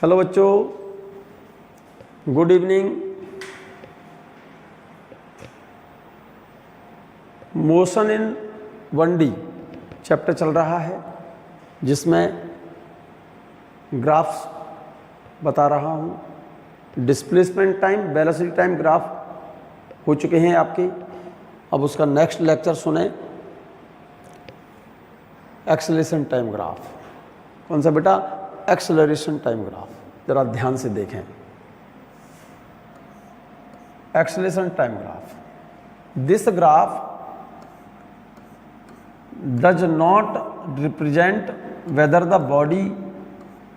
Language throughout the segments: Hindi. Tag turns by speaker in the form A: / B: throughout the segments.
A: हेलो बच्चों, good evening. Motion in 1D chapter चल रहा है जिसमें ग्राफ्स बता रहा हूँ। Displacement time, velocity time graph हो चुके हैं आपके। अब उसका नेक्स्ट लेक्चर सुने, एक्सेलरेशन टाइम ग्राफ। कौन सा बेटा? Acceleration time graph. जरा ध्यान से देखें। Acceleration time graph, this graph does not represent whether the body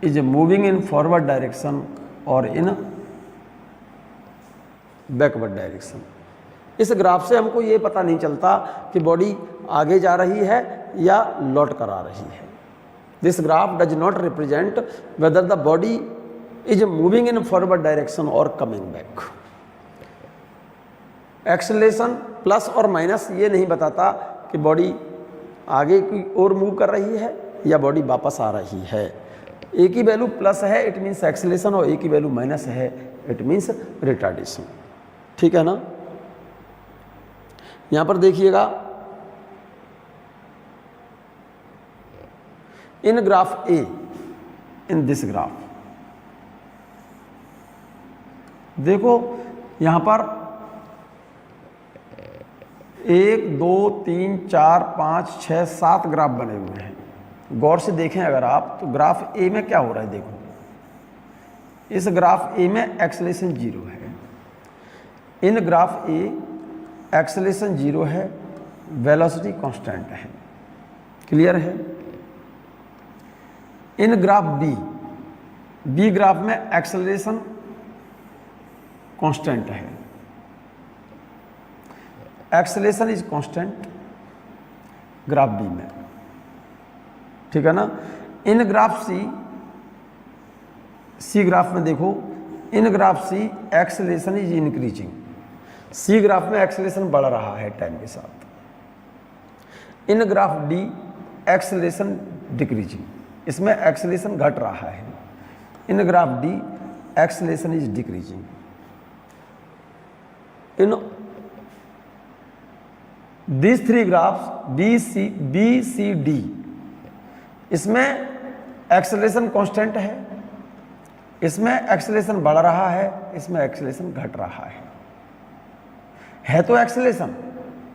A: is moving in forward direction or in backward direction। इस ग्राफ से हमको ये पता नहीं चलता कि बॉडी आगे जा रही है या लौट कर आ रही है। This graph does not represent whether the body is moving in forward direction और कमिंग बैक। एक्सेलरेशन प्लस और माइनस ये नहीं बताता कि बॉडी आगे की ओर मूव कर रही है या बॉडी वापस आ रही है। ए की वैल्यू प्लस है, इट मीन्स एक्सेलरेशन, और ए की वैल्यू माइनस है, इट मीन्स रिटार्डेशन। ठीक है ना? यहां पर देखिएगा, in graph A, in this graph, देखो यहां पर 1 2 3 4 5 6 7 ग्राफ बने हुए हैं। गौर से देखें अगर आप, तो ग्राफ ए में क्या हो रहा है देखो। इस ग्राफ ए में एक्सेलरेशन 0 है, इन ग्राफ ए एक्सेलरेशन 0 है, वेलोसिटी कांस्टेंट है। क्लियर है? इन ग्राफ बी ग्राफ में एक्सेलरेशन कांस्टेंट है, acceleration is constant graph B में। ठीक है ना? इन ग्राफ सी ग्राफ में देखो, in graph C acceleration is increasing. C graph में एक्सेलरेशन बढ़ रहा है टाइम के साथ। In graph D acceleration decreasing, इसमें एक्सेलरेशन घट रहा है। In graph D acceleration is decreasing. In these 3 graphs B C D, इसमें एक्सेलरेशन कांस्टेंट है, इसमें एक्सेलरेशन बढ़ रहा है, इसमें एक्सेलरेशन घट रहा है तो एक्सेलरेशन,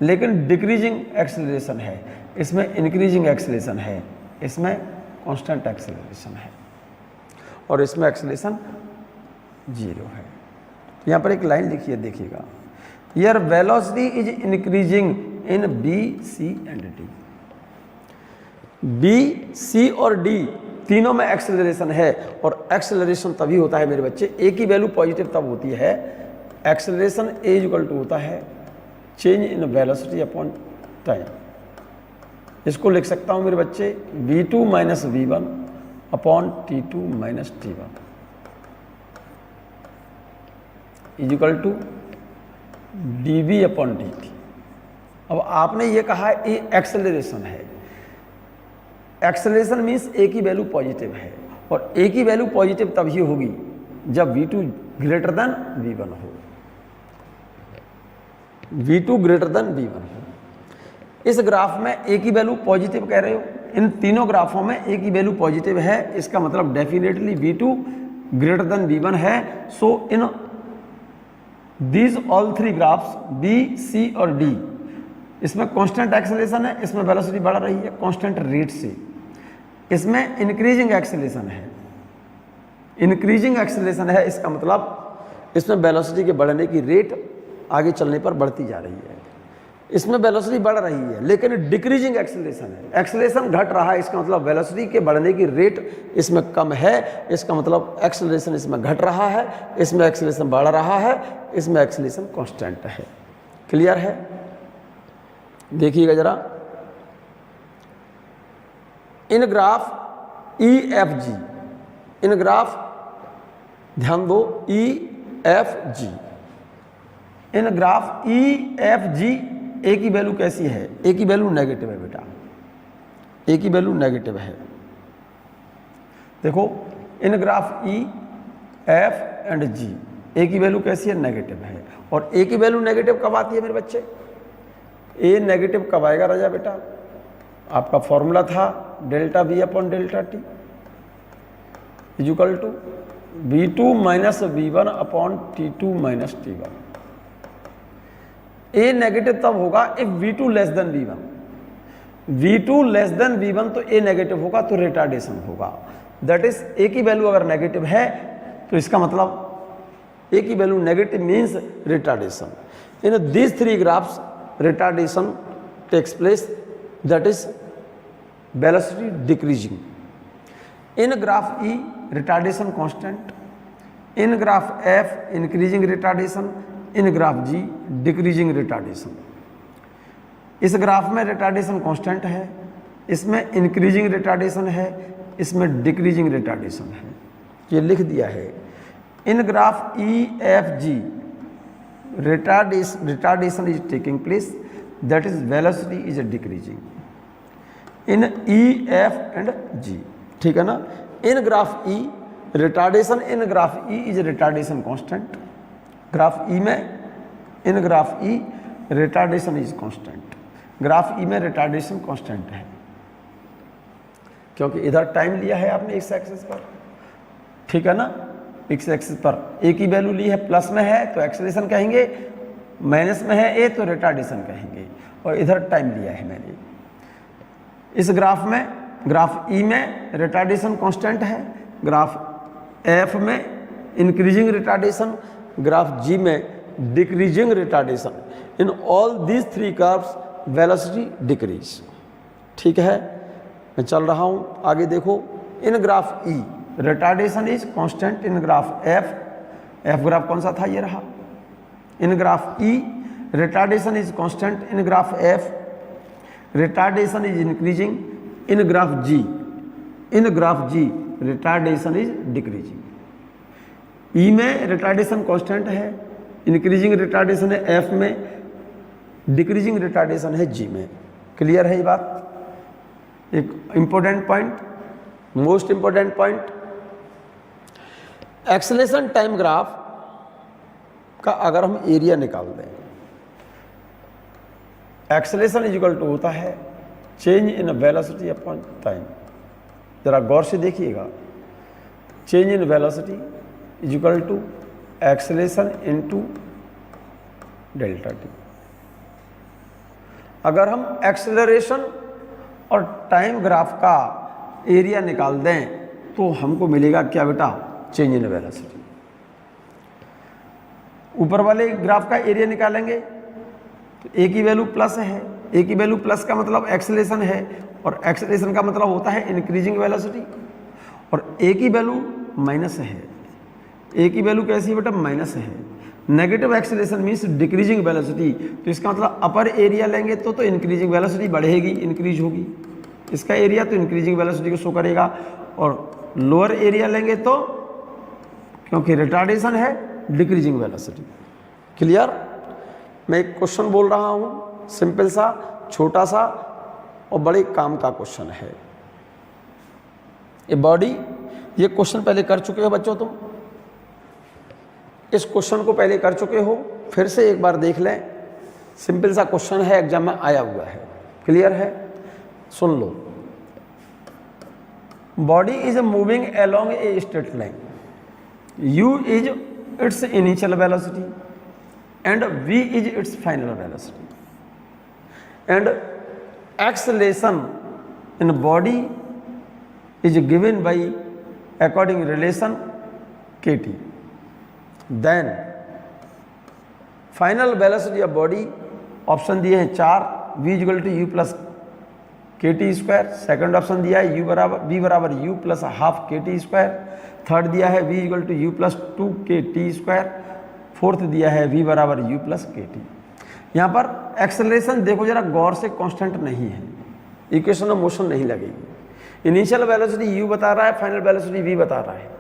A: लेकिन डिक्रीजिंग एक्सेलरेशन है, इसमें इंक्रीजिंग एक्सेलरेशन है, इसमें कांस्टेंट एक्सेलरेशन है, और इसमें एक्सेलरेशन 0 है। यहां पर एक लाइन लिखिए, देखिएगा, Your velocity is increasing in B, C and D। B, C और D तीनों में एक्सेलरेशन है, और एक्सेलरेशन तभी होता है मेरे बच्चे, ए की वैल्यू पॉजिटिव तब होती है। एक्सेलरेशन ए इक्वल टू होता है change in velocity upon time. इसको लिख सकता हूं मेरे बच्चे, V2 minus V1 upon T2 minus T1 is equal to dv upon dt। अब आपने ये कहा ये एक्सेलरेशन है। एक्सेलरेशन मीन्स ए की वैल्यू पॉजिटिव है, और ए की वैल्यू पॉजिटिव तभी होगी जब V2 ग्रेटर देन V1 हो। V2 ग्रेटर देन V1 हो। इस ग्राफ में ए की वैल्यू पॉजिटिव कह रहे हो, इन तीनों ग्राफों में ए की वैल्यू पॉजिटिव है, इसका मतलब definitely V2 greater than V1 है। सो इन These all 3 graphs B, C और D, इसमें कांस्टेंट एक्सेलरेशन है, इसमें वेलोसिटी बढ़ रही है कांस्टेंट रेट से, इसमें इंक्रीजिंग एक्सेलरेशन है, इंक्रीजिंग एक्सेलरेशन है, इसका मतलब इसमें वेलोसिटी के बढ़ने की रेट आगे चलने पर बढ़ती जा रही है। इसमें वेलोसिटी बढ़ रही है लेकिन डिक्रीजिंग एक्सेलरेशन है, एक्सेलरेशन घट रहा है, इसका मतलब वेलोसिटी के बढ़ने की रेट इसमें कम है, इसका मतलब एक्सेलरेशन इसमें घट रहा है, इसमें एक्सेलरेशन बढ़ रहा है, इसमें एक्सेलरेशन कांस्टेंट है। क्लियर है? देखिएगा जरा, इन graph E F G, in graph ध्यान दो, E F G, in graph E F G ए की वैल्यू कैसी है? ए की वैल्यू नेगेटिव है बेटा, ए की वैल्यू नेगेटिव है। देखो in graph E F and जी। ए की वैल्यू कैसी है? नेगेटिव है। और ए की वैल्यू नेगेटिव कब आती है मेरे बच्चे? ए नेगेटिव कब आएगा राजा बेटा? आपका फॉर्मूला था delta v upon delta t equal to V2 minus V1 upon T2 minus T1। A negative तब होगा if V2 less than V1। V2 less than V1 तो ए नेगेटिव होगा, तो रिटार्डेशन होगा। दैट इज ए की वैल्यू अगर नेगेटिव है तो इसका मतलब ए की value negative means retardation. In these three graphs retardation takes place, that is velocity decreasing. In graph E, retardation constant. In graph F, increasing retardation. In graph G, decreasing retardation. इस ग्राफ में रिटार्डेशन कांस्टेंट है, इसमें इंक्रीजिंग रिटार्डेशन है, इसमें डिक्रीजिंग रिटार्डेशन है। ये लिख दिया है। In graph E, F, G, retardation is taking place, that is velocity is decreasing. In E, F and G, ठीक है ना। In graph E retardation, in graph E is retardation constant. Graph E में, in graph E retardation is constant. Graph E में रिटार्डेशन कांस्टेंट है क्योंकि इधर टाइम लिया है आपने एक्स एक्सिस पर, ठीक है ना। एक्स एक्सिस पर ए की वैल्यू ली है, प्लस में है तो एक्सेलरेशन कहेंगे, माइनस में है ए तो रिटार्डेशन कहेंगे, और इधर टाइम लिया है मैंने। इस ग्राफ में, ग्राफ ई में रिटार्डेशन कांस्टेंट है, ग्राफ एफ में इंक्रीजिंग रिटार्डेशन, ग्राफ जी में decreasing retardation. In all these three curves velocity decrease, ठीक है। मैं चल रहा हूँ आगे, देखो। In graph E retardation is constant, in graph F, F graph कौन सा था? ये रहा। In graph E retardation is constant, in graph F retardation is increasing, in graph G, in graph G retardation is decreasing. ई में रिटार्डेशन कांस्टेंट है, इंक्रीजिंग रिटार्डेशन है एफ में, डिक्रीजिंग रिटार्डेशन है जी में। क्लियर है ये बात? एक important point, most important point, acceleration time graph का अगर हम एरिया निकाल दें, एक्सेलरेशन इज इक्वल टू होता है change in velocity upon time. जरा गौर से देखिएगा, change in velocity is equal to acceleration into delta t. अगर हम एक्सेलरेशन और टाइम ग्राफ का एरिया निकाल दें तो हमको मिलेगा क्या बेटा? Change in velocity. ऊपर वाले ग्राफ का एरिया निकालेंगे तो ए की वैल्यू प्लस है, ए की वैल्यू प्लस का मतलब एक्सेलरेशन है, और एक्सेलरेशन का मतलब होता है इंक्रीजिंग वेलोसिटी, और ए की वैल्यू माइनस है। ए की वैल्यू कैसी है बेटा? माइनस है। Negative acceleration means decreasing velocity, तो इसका मतलब अपर एरिया लेंगे तो इंक्रीजिंग वेलोसिटी बढ़ेगी, इंक्रीज होगी। इसका एरिया तो इंक्रीजिंग वेलोसिटी को शो करेगा, और लोअर एरिया लेंगे तो क्योंकि रिटार्डेशन है, डिक्रीजिंग वेलोसिटी। क्लियर? मैं एक क्वेश्चन बोल रहा हूँ, सिंपल सा, छोटा सा और बड़े काम का क्वेश्चन है। ये बॉडी, ये क्वेश्चन पहले कर चुके हो बच्चों तुम, इस क्वेश्चन को पहले कर चुके हो, फिर से एक बार देख लें। सिंपल सा क्वेश्चन है, एग्जाम में आया हुआ है। क्लियर है? सुन लो। Body is moving along a straight line, U is its initial velocity and v is its final velocity, and acceleration in body is given by according relation kt. Then final velocity of body option दिए हैं 4, v equal to you plus k T square. Second option दिया है v बराबर यू प्लस हाफ के टी स्क्वायर। थर्ड दिया है v equal to you plus 2 k T square. Fourth दिया है v बराबर u प्लस के टी। यहाँ पर एक्सेलरेशन देखो जरा गौर से, कांस्टेंट नहीं है, इक्वेशन ऑफ मोशन नहीं लगेगी। इनिशियल वेलोसिटी u बता रहा है, फाइनल वेलोसिटी v बता रहा है,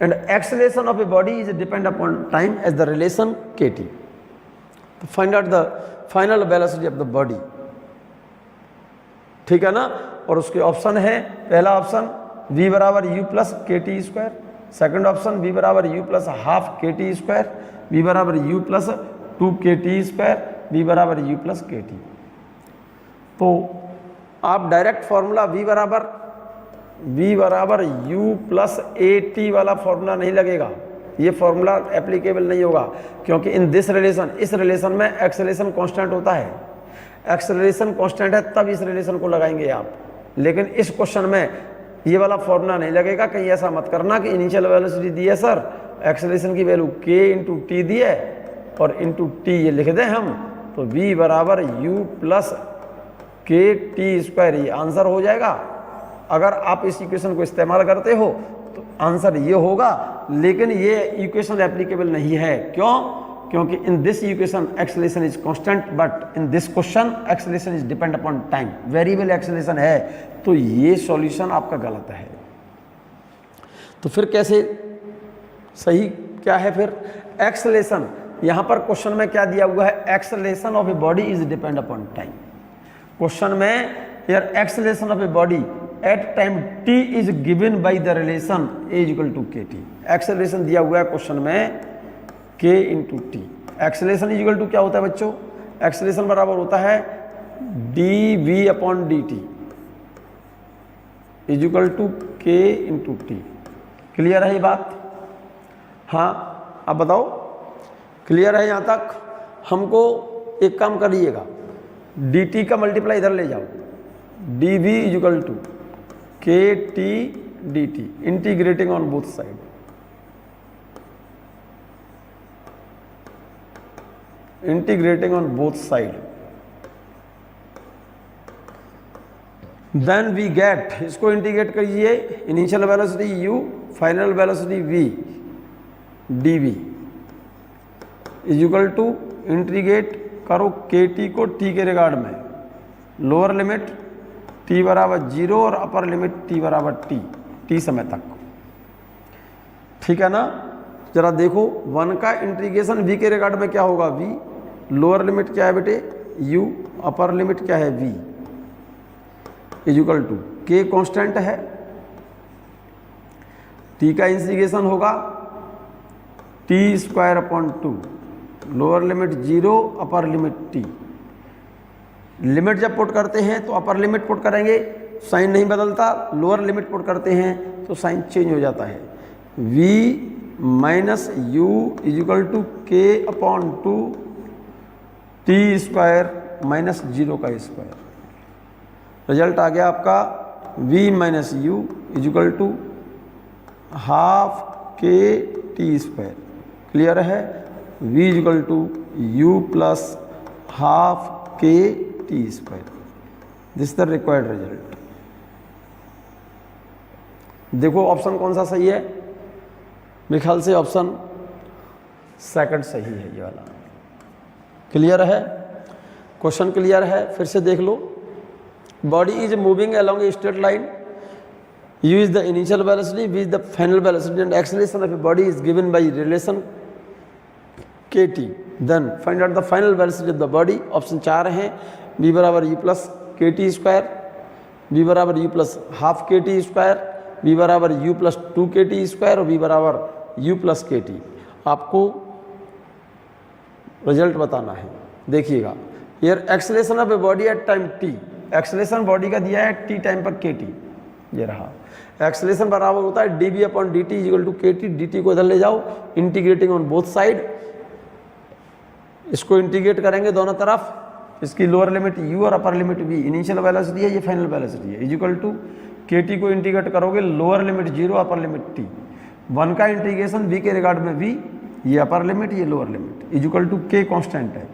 A: and acceleration of a body is depend upon time as the relation k t. तो find out the final velocity of the body, ठीक है ना। और उसके ऑप्शन है, पहला ऑप्शन v बराबर u plus k T square, second option v बराबर u प्लस हाफ के टी स्क्वायर, v बराबर u plus 2 k T square, v बराबर u प्लस के टी। तो आप डायरेक्ट फॉर्मूला v बराबर u प्लस ए टी वाला फॉर्मूला नहीं लगेगा, ये फॉर्मूला एप्लीकेबल नहीं होगा, क्योंकि इन दिस रिलेशन, इस रिलेशन में एक्सेलरेशन कांस्टेंट होता है, एक्सेलरेशन कांस्टेंट है तब इस रिलेशन को लगाएंगे आप। लेकिन इस क्वेश्चन में ये वाला फॉर्मूला नहीं लगेगा। कहीं ऐसा मत करना कि इनिशियल वेलोसिटी दी है सर, एक्सेलरेशन की वैल्यू k इंटू टी दी है और इंटू टी ये लिख दें हम, तो v बराबर u plus k T square ये आंसर हो जाएगा। अगर आप इस इक्वेशन को इस्तेमाल करते हो तो आंसर ये होगा, लेकिन ये इक्वेशन एप्लीकेबल नहीं है। क्यों? क्योंकि in this equation acceleration is constant, but in this question acceleration is depend upon time, variable acceleration है, तो ये सॉल्यूशन आपका गलत है। तो फिर कैसे सही क्या है? फिर एक्सेलरेशन, यहां पर क्वेश्चन में क्या दिया हुआ है? Acceleration of a body is depend upon time. Question में here acceleration of a body at time t is given by the relation a equal to के टी। एक्सेलरेशन दिया हुआ है क्वेश्चन में k into T. Acceleration is equal to क्या होता है बच्चों? एक्सेलरेशन बराबर होता है dv upon dt is equal to k into T. Clear है ये बात? हाँ, अब बताओ क्लियर है यहाँ तक? हमको एक काम करिएगा, dt का मल्टीप्लाई इधर ले जाओ, dv इज इक्वल टू के t d t, integrating on both side. Integrating on both side, then we get, इसको इंटीग्रेट करिए, initial velocity u, final velocity v, dv is equal to integrate करो के टी को t के रिगार्ड में, लोअर लिमिट t बराबर 0 और अपर लिमिट t बराबर t समय तक। ठीक है ना? जरा देखो 1 का इंटीग्रेशन v के रिगार्ड में क्या होगा? v, लोअर लिमिट क्या है बेटे? u, अपर लिमिट क्या है? v is equal to k constant है, t का इंटीग्रेशन होगा t square upon 2, lower limit 0, upper limit t। Limit जब पुट करते हैं तो अपर लिमिट पुट करेंगे, साइन नहीं बदलता, लोअर लिमिट पुट करते हैं तो साइन चेंज हो जाता है। v minus U is equal to K upon 2 T square minus 0 का स्क्वायर। रिजल्ट आ गया आपका v minus U is equal to half के टी स्क्वायर। क्लियर है? v is equal to you plus half के T square. This the required result. देखो ऑप्शन कौन सा सही है? मेरे ख्याल से ऑप्शन सेकंड सही है, ये वाला। क्लियर है? क्वेश्चन क्लियर है? फिर से देख लो। Body is moving along a straight line, u is the initial velocity, v is the final velocity, and acceleration of a body is given by relation kt. Then find out the final velocity of the body. Option 4 हैं, v बराबर u plus k T square, v बराबर u प्लस हाफ के टी स्क्वायर, v बराबर u plus 2 k T square और v बराबर u प्लस के टी। आपको रिजल्ट बताना है। देखिएगा, यार acceleration of a body at time t, acceleration body का दिया है t टाइम पर के टी, ये रहा। एक्सेलरेशन बराबर होता है d v upon d t equal to के टी। डी टी को इधर ले जाओ, इंटीग्रेटिंग ऑन बोथ साइड, इसको इंटीग्रेट करेंगे दोनों तरफ। इसकी लोअर लिमिट u और upper limit v, initial velocity है, ये फाइनल वेलोसिटी है, इक्वल टू के टी को इंटीग्रेट करोगे, lower limit 0, upper limit t। 1 का इंटीग्रेशन v के रिगार्ड में v, ये अपर लिमिट, ये lower limit, equal to k constant है।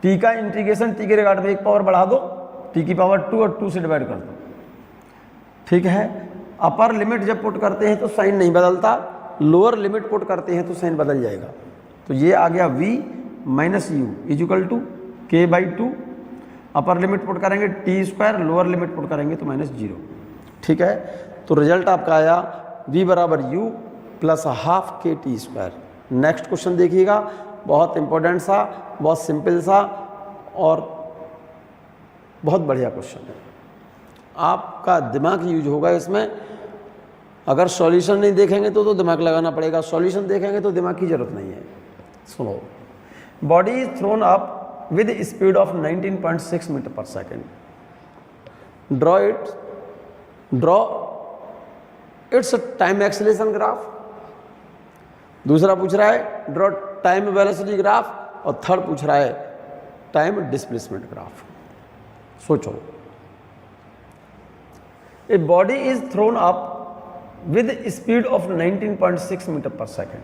A: t का इंटीग्रेशन t के रिगार्ड में 1 पावर बढ़ा दो, t की पावर 2 और 2 से डिवाइड कर दो। ठीक है? अपर लिमिट जब पुट करते हैं तो साइन नहीं बदलता, लोअर लिमिट पुट करते हैं तो साइन बदल जाएगा। तो ये आ गया v minus u equal to k by 2, upper limit put करेंगे t square, lower limit put करेंगे तो माइनस 0। ठीक है? तो रिजल्ट आपका आया v बराबर u प्लस हाफ के टी स्क्वायर। नेक्स्ट क्वेश्चन देखिएगा, बहुत इंपॉर्टेंट सा, बहुत सिंपल सा और बहुत बढ़िया क्वेश्चन है। आपका दिमाग यूज होगा इसमें, अगर सॉल्यूशन नहीं देखेंगे तो दिमाग लगाना पड़ेगा, सॉल्यूशन देखेंगे तो दिमाग की जरूरत नहीं है। सुनो, body is thrown up with speed of 19.6 metre per second. Draw its time acceleration graph. दूसरा पूछ रहा है ड्रॉ टाइम वेलोसिटी ग्राफ, और थर्ड पूछ रहा है टाइम डिस्प्लेसमेंट ग्राफ। सोचो, a body is thrown up with speed of 19.6 metre per second,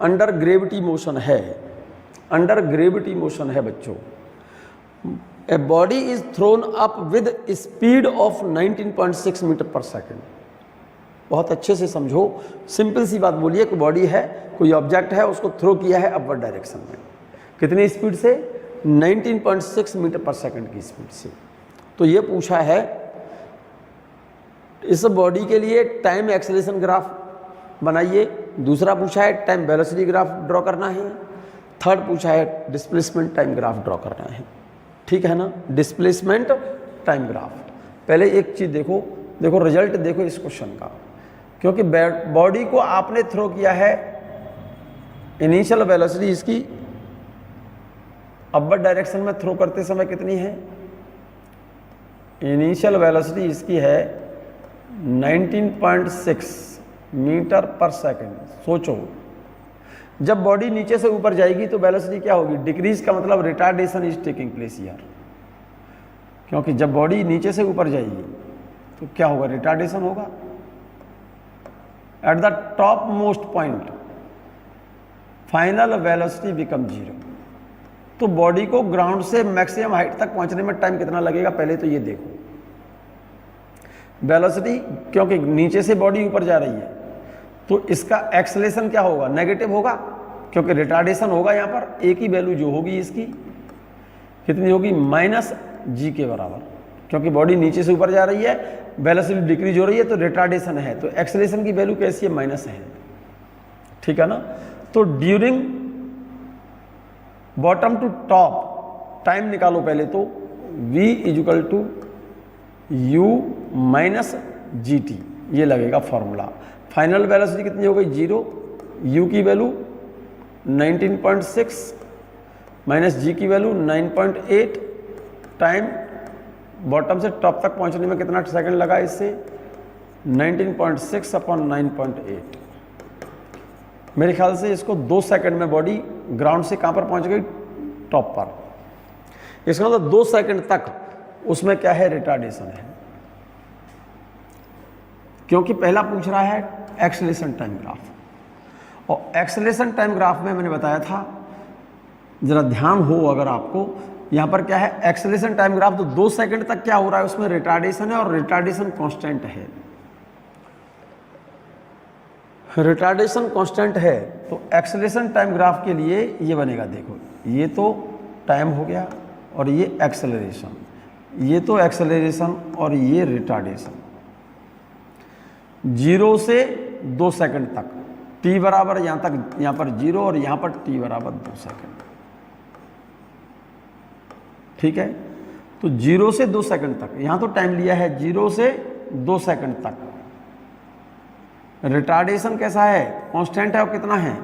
A: under gravity motion है, अंडर ग्रेविटी मोशन है बच्चों। A body is thrown up with speed of 19.6 metre per second. बहुत अच्छे से समझो, सिंपल सी बात बोलिए कि बॉडी है, कोई ऑब्जेक्ट है, उसको थ्रो किया है अपवर्ड डायरेक्शन में, कितनी स्पीड से? 19.6 मीटर पर सेकेंड की स्पीड से। तो ये पूछा है इस बॉडी के लिए टाइम एक्सेलरेशन ग्राफ बनाइए, दूसरा पूछा है टाइम वेलोसिटी ग्राफ ड्रॉ करना है, थर्ड पूछा है डिस्प्लेसमेंट टाइम ग्राफ ड्रॉ करना है। ठीक है ना, डिस्प्लेसमेंट टाइम ग्राफ। पहले एक चीज देखो, देखो रिजल्ट देखो इस क्वेश्चन का, क्योंकि बॉडी को आपने थ्रो किया है, इनिशियल वेलोसिटी इसकी अपवर्ड डायरेक्शन में थ्रो करते समय कितनी है? इनिशियल वेलोसिटी इसकी है 19.6 मीटर पर सेकेंड। सोचो, जब बॉडी नीचे से ऊपर जाएगी तो वेलोसिटी क्या होगी? डिक्रीज का मतलब retardation is taking place here, क्योंकि जब बॉडी नीचे से ऊपर जाएगी तो क्या होगा? रिटार्डेशन होगा। At the top most point final velocity become 0। तो बॉडी को ग्राउंड से मैक्सिमम हाइट तक पहुंचने में टाइम कितना लगेगा? पहले तो ये देखो, वेलोसिटी, क्योंकि नीचे से बॉडी ऊपर जा रही है तो इसका एक्सेलरेशन क्या होगा? नेगेटिव होगा, क्योंकि रिटार्डेशन होगा। यहाँ पर एक ही वैल्यू जो होगी इसकी कितनी होगी? -g के बराबर, क्योंकि बॉडी नीचे से ऊपर जा रही है, वेलोसिटी डिक्रीज हो रही है, तो रिटार्डेशन है, तो एक्सेलरेशन की वैल्यू कैसी है? माइनस है। ठीक है ना। तो during bottom to top time निकालो पहले तो, v = u - gt, ये लगेगा फॉर्मूला। फाइनल वेलोसिटी कितनी हो गई? 0, u की वैल्यू 19.6 माइनस g की वैल्यू 9.8, टाइम बॉटम से टॉप तक पहुंचने में कितना सेकंड लगा? इससे 19.6 / 9.8। मेरे ख्याल से इसको 2 सेकंड में बॉडी ग्राउंड से कहां पर पहुंच गई? टॉप पर। इसका मतलब 2 सेकंड तक उसमें क्या है? रिटार्डेशन है, क्योंकि पहला पूछ रहा है एक्सेलरेशन टाइम ग्राफ। और एक्सेलरेशन टाइम ग्राफ में मैंने बताया था, जरा ध्यान हो अगर आपको, यहां पर क्या है? एक्सेलरेशन टाइम ग्राफ, तो 2 सेकंड तक क्या हो रहा है? उसमें रिटार्डेशन है, और रिटार्डेशन कांस्टेंट है। रिटार्डेशन कांस्टेंट है तो एक्सेलरेशन टाइम ग्राफ के लिए ये बनेगा। देखो, ये तो टाइम हो गया, और ये एक्सेलरेशन, ये तो एक्सेलरेशन, और ये रिटार्डेशन। 0 से 2 सेकंड तक, t बराबर यहां तक, यहां पर 0, और यहां पर t बराबर 2 सेकंड। ठीक है, तो 0 से 2 सेकंड तक, यहां तो टाइम लिया है 0 से 2 सेकंड तक। रिटार्डेशन कैसा है? कांस्टेंट है, और कितना है?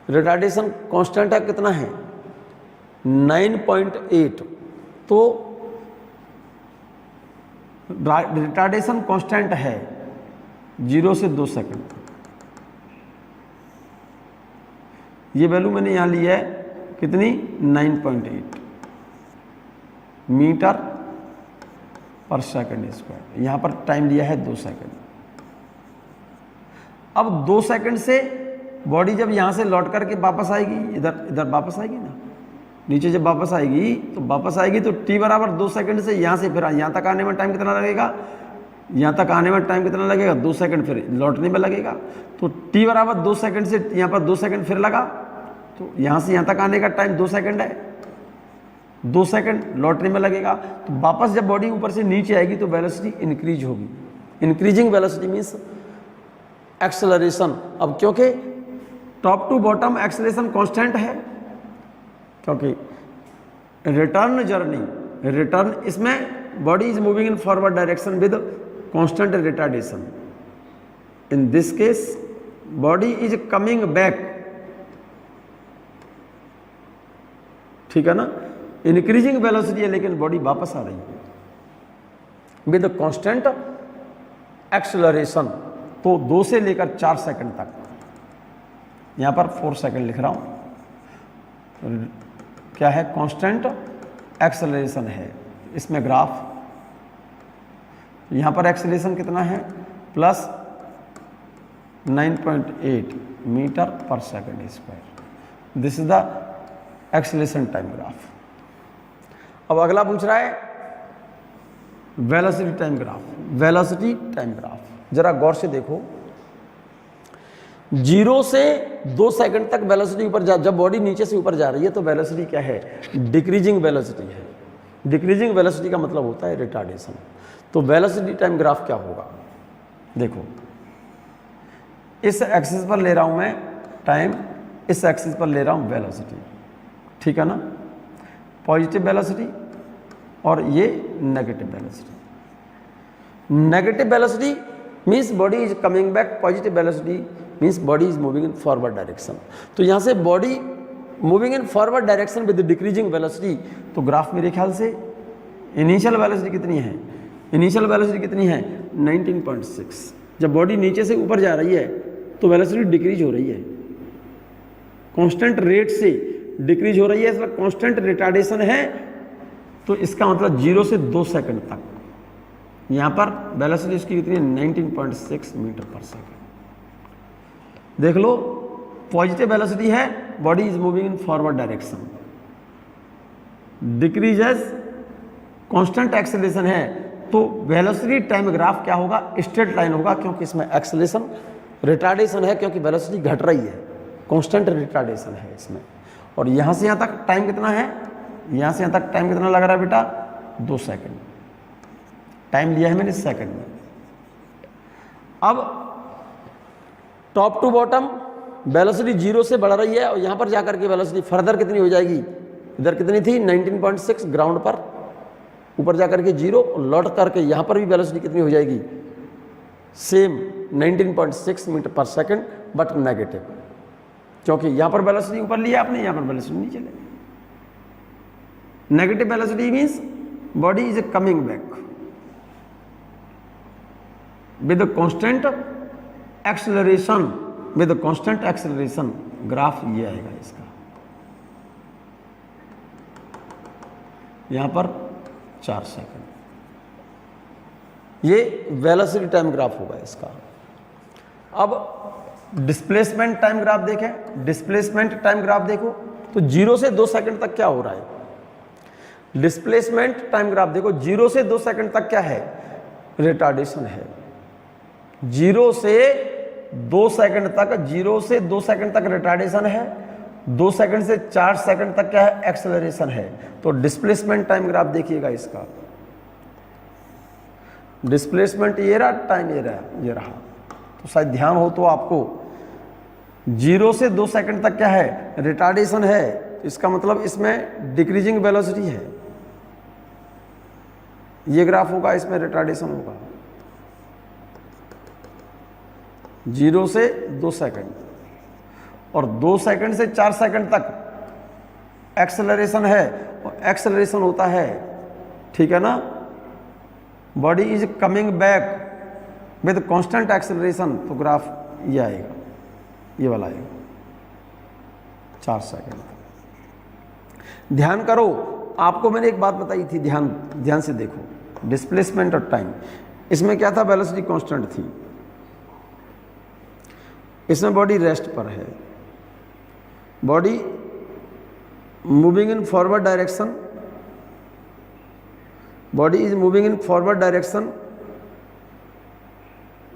A: रिटार्डेशन कांस्टेंट है, कितना है? 9.8। तो रिटार्डेशन कांस्टेंट है 0 से 2 सेकंड। ये वैल्यू मैंने यहां ली है कितनी? 9.8 मीटर पर सेकंड स्क्वायर। यहां पर टाइम लिया है 2 सेकंड। अब 2 सेकंड से बॉडी जब यहां से लौट करके वापस आएगी, इधर वापस आएगी ना, नीचे जब वापस आएगी तो t बराबर 2 सेकंड से यहां से फिर यहां तक आने में टाइम कितना लगेगा? यहां तक आने में टाइम कितना लगेगा? 2 सेकंड, फिर लौटने में लगेगा। तो t बराबर 2 सेकंड से यहां पर 2 सेकंड फिर लगा, तो यहां से यहां तक आने का टाइम 2 सेकंड है, 2 सेकंड लौटने में लगेगा। तो वापस जब बॉडी ऊपर से नीचे आएगी तो वेलोसिटी इंक्रीज होगी। Increasing velocity means acceleration. अब क्योंकि top to bottom acceleration constant है, क्योंकि रिटर्न जर्नी, रिटर्न इसमें body is moving in forward direction with constant retardation. In this case body is coming back, ठीक है ना, इंक्रीजिंग वेलोसिटी है लेकिन बॉडी वापस आ रही है विद कांस्टेंट एक्सेलरेशन। तो 2 से लेकर 4 सेकंड तक, यहां पर 4 सेकंड लिख रहा हूं, क्या है, कांस्टेंट एक्सेलरेशन है। इसमें ग्राफ, यहां पर एक्सेलरेशन कितना है, प्लस 9.8 मीटर पर second square. This is the acceleration time graph. अब अगला पूछ रहा है velocity time graph. Velocity time graph जरा गौर से देखो, 0 से 2 सेकंड तक वेलोसिटी ऊपर जब बॉडी नीचे से ऊपर जा रही है तो वेलोसिटी क्या है, डिक्रीजिंग वेलोसिटी है। डिक्रीजिंग वेलोसिटी का मतलब होता है रिटार्डेशन। तो वेलोसिटी टाइम ग्राफ क्या होगा, देखो इस एक्सिस पर ले रहा हूं मैं टाइम, इस एक्सिस पर ले रहा हूं वेलोसिटी, ठीक है ना, पॉजिटिव वेलोसिटी और ये negative velocity. Negative velocity means body is coming back, positive velocity means body is moving in forward direction. तो यहां से body moving in forward direction with decreasing velocity, तो ग्राफ मेरे ख्याल से इनिशियल वेलोसिटी कितनी है, इनिशियल वेलोसिटी कितनी है 19.6। जब बॉडी नीचे से ऊपर जा रही है तो वेलोसिटी डिक्रीज हो रही है, कांस्टेंट रेट से डिक्रीज हो रही है, इसलिए कांस्टेंट रिटार्डेशन है। तो इसका मतलब 0 से 2 सेकंड तक यहां पर वेलोसिटी इसकी कितनी है 19.6 मीटर पर सेकंड। देख लो, पॉजिटिव वेलोसिटी है, body is moving in forward direction, decreases constant acceleration है, तो वेलोसिटी टाइम ग्राफ क्या होगा, स्ट्रेट लाइन होगा, क्योंकि इसमें एक्सेलरेशन रिटार्डेशन है, क्योंकि वेलोसिटी घट रही है, कांस्टेंट रिटार्डेशन है इसमें। और यहां से यहां तक टाइम कितना है, यहां से यहां तक टाइम कितना लग रहा है बेटा, 2 सेकंड टाइम लिया है मैंने सेकंड में। अब टॉप टू बॉटम वेलोसिटी 0 से बढ़ रही है और यहां पर जाकर के वेलोसिटी फर्दर कितनी हो जाएगी, इधर कितनी थी 19.6 ग्राउंड पर, ऊपर जाकर के 0 और लौट करके यहां पर भी वेलोसिटी कितनी हो जाएगी, सेम 19.6 मीटर पर सेकंड बट नेगेटिव, क्योंकि यहां पर वेलोसिटी ऊपर लिया आपने, यहां पर वेलोसिटी नीचे ले। Negative velocity means body is coming back with constant acceleration, with constant acceleration. Graph ये आएगा इसका, यहां पर 4 सेकंड, ये वेलोसिटी टाइम ग्राफ होगा इसका। अब डिस्प्लेसमेंट टाइम ग्राफ देखें, डिस्प्लेसमेंट टाइम ग्राफ देखो तो 0 से 2 सेकंड तक क्या हो रहा है, डिस्प्लेसमेंट टाइम ग्राफ देखो, 0 से 2 सेकंड तक क्या है, रिटार्डेशन है। 0 से 2 सेकंड तक, 0 से 2 सेकंड तक रिटार्डेशन है, 2 सेकंड से 4 सेकंड तक क्या है, एक्सेलरेशन है। तो डिस्प्लेसमेंट टाइम ग्राफ देखिएगा इसका, डिस्प्लेसमेंट ये रहा, टाइम ये रहा। तो शायद ध्यान हो तो आपको, 0 से 2 सेकंड तक क्या है, रिटार्डेशन है, इसका मतलब इसमें डिक्रीजिंग वेलोसिटी है, ये ग्राफ होगा, इसमें रिटार्डेशन होगा। 0 से 2 सेकंड और 2 सेकंड से 4 सेकंड तक एक्सेलरेशन है, और एक्सेलरेशन होता है, ठीक है ना, body is coming back with constant acceleration. तो ग्राफ ये आएगा, ये वाला आएगा 4 सेकंड। ध्यान करो, आपको मैंने एक बात बताई थी, ध्यान से देखो, डिस्प्लेसमेंट और टाइम, इसमें क्या था, वेलोसिटी कांस्टेंट थी, इसमें बॉडी रेस्ट पर है, body moving in forward direction, body is moving in forward direction,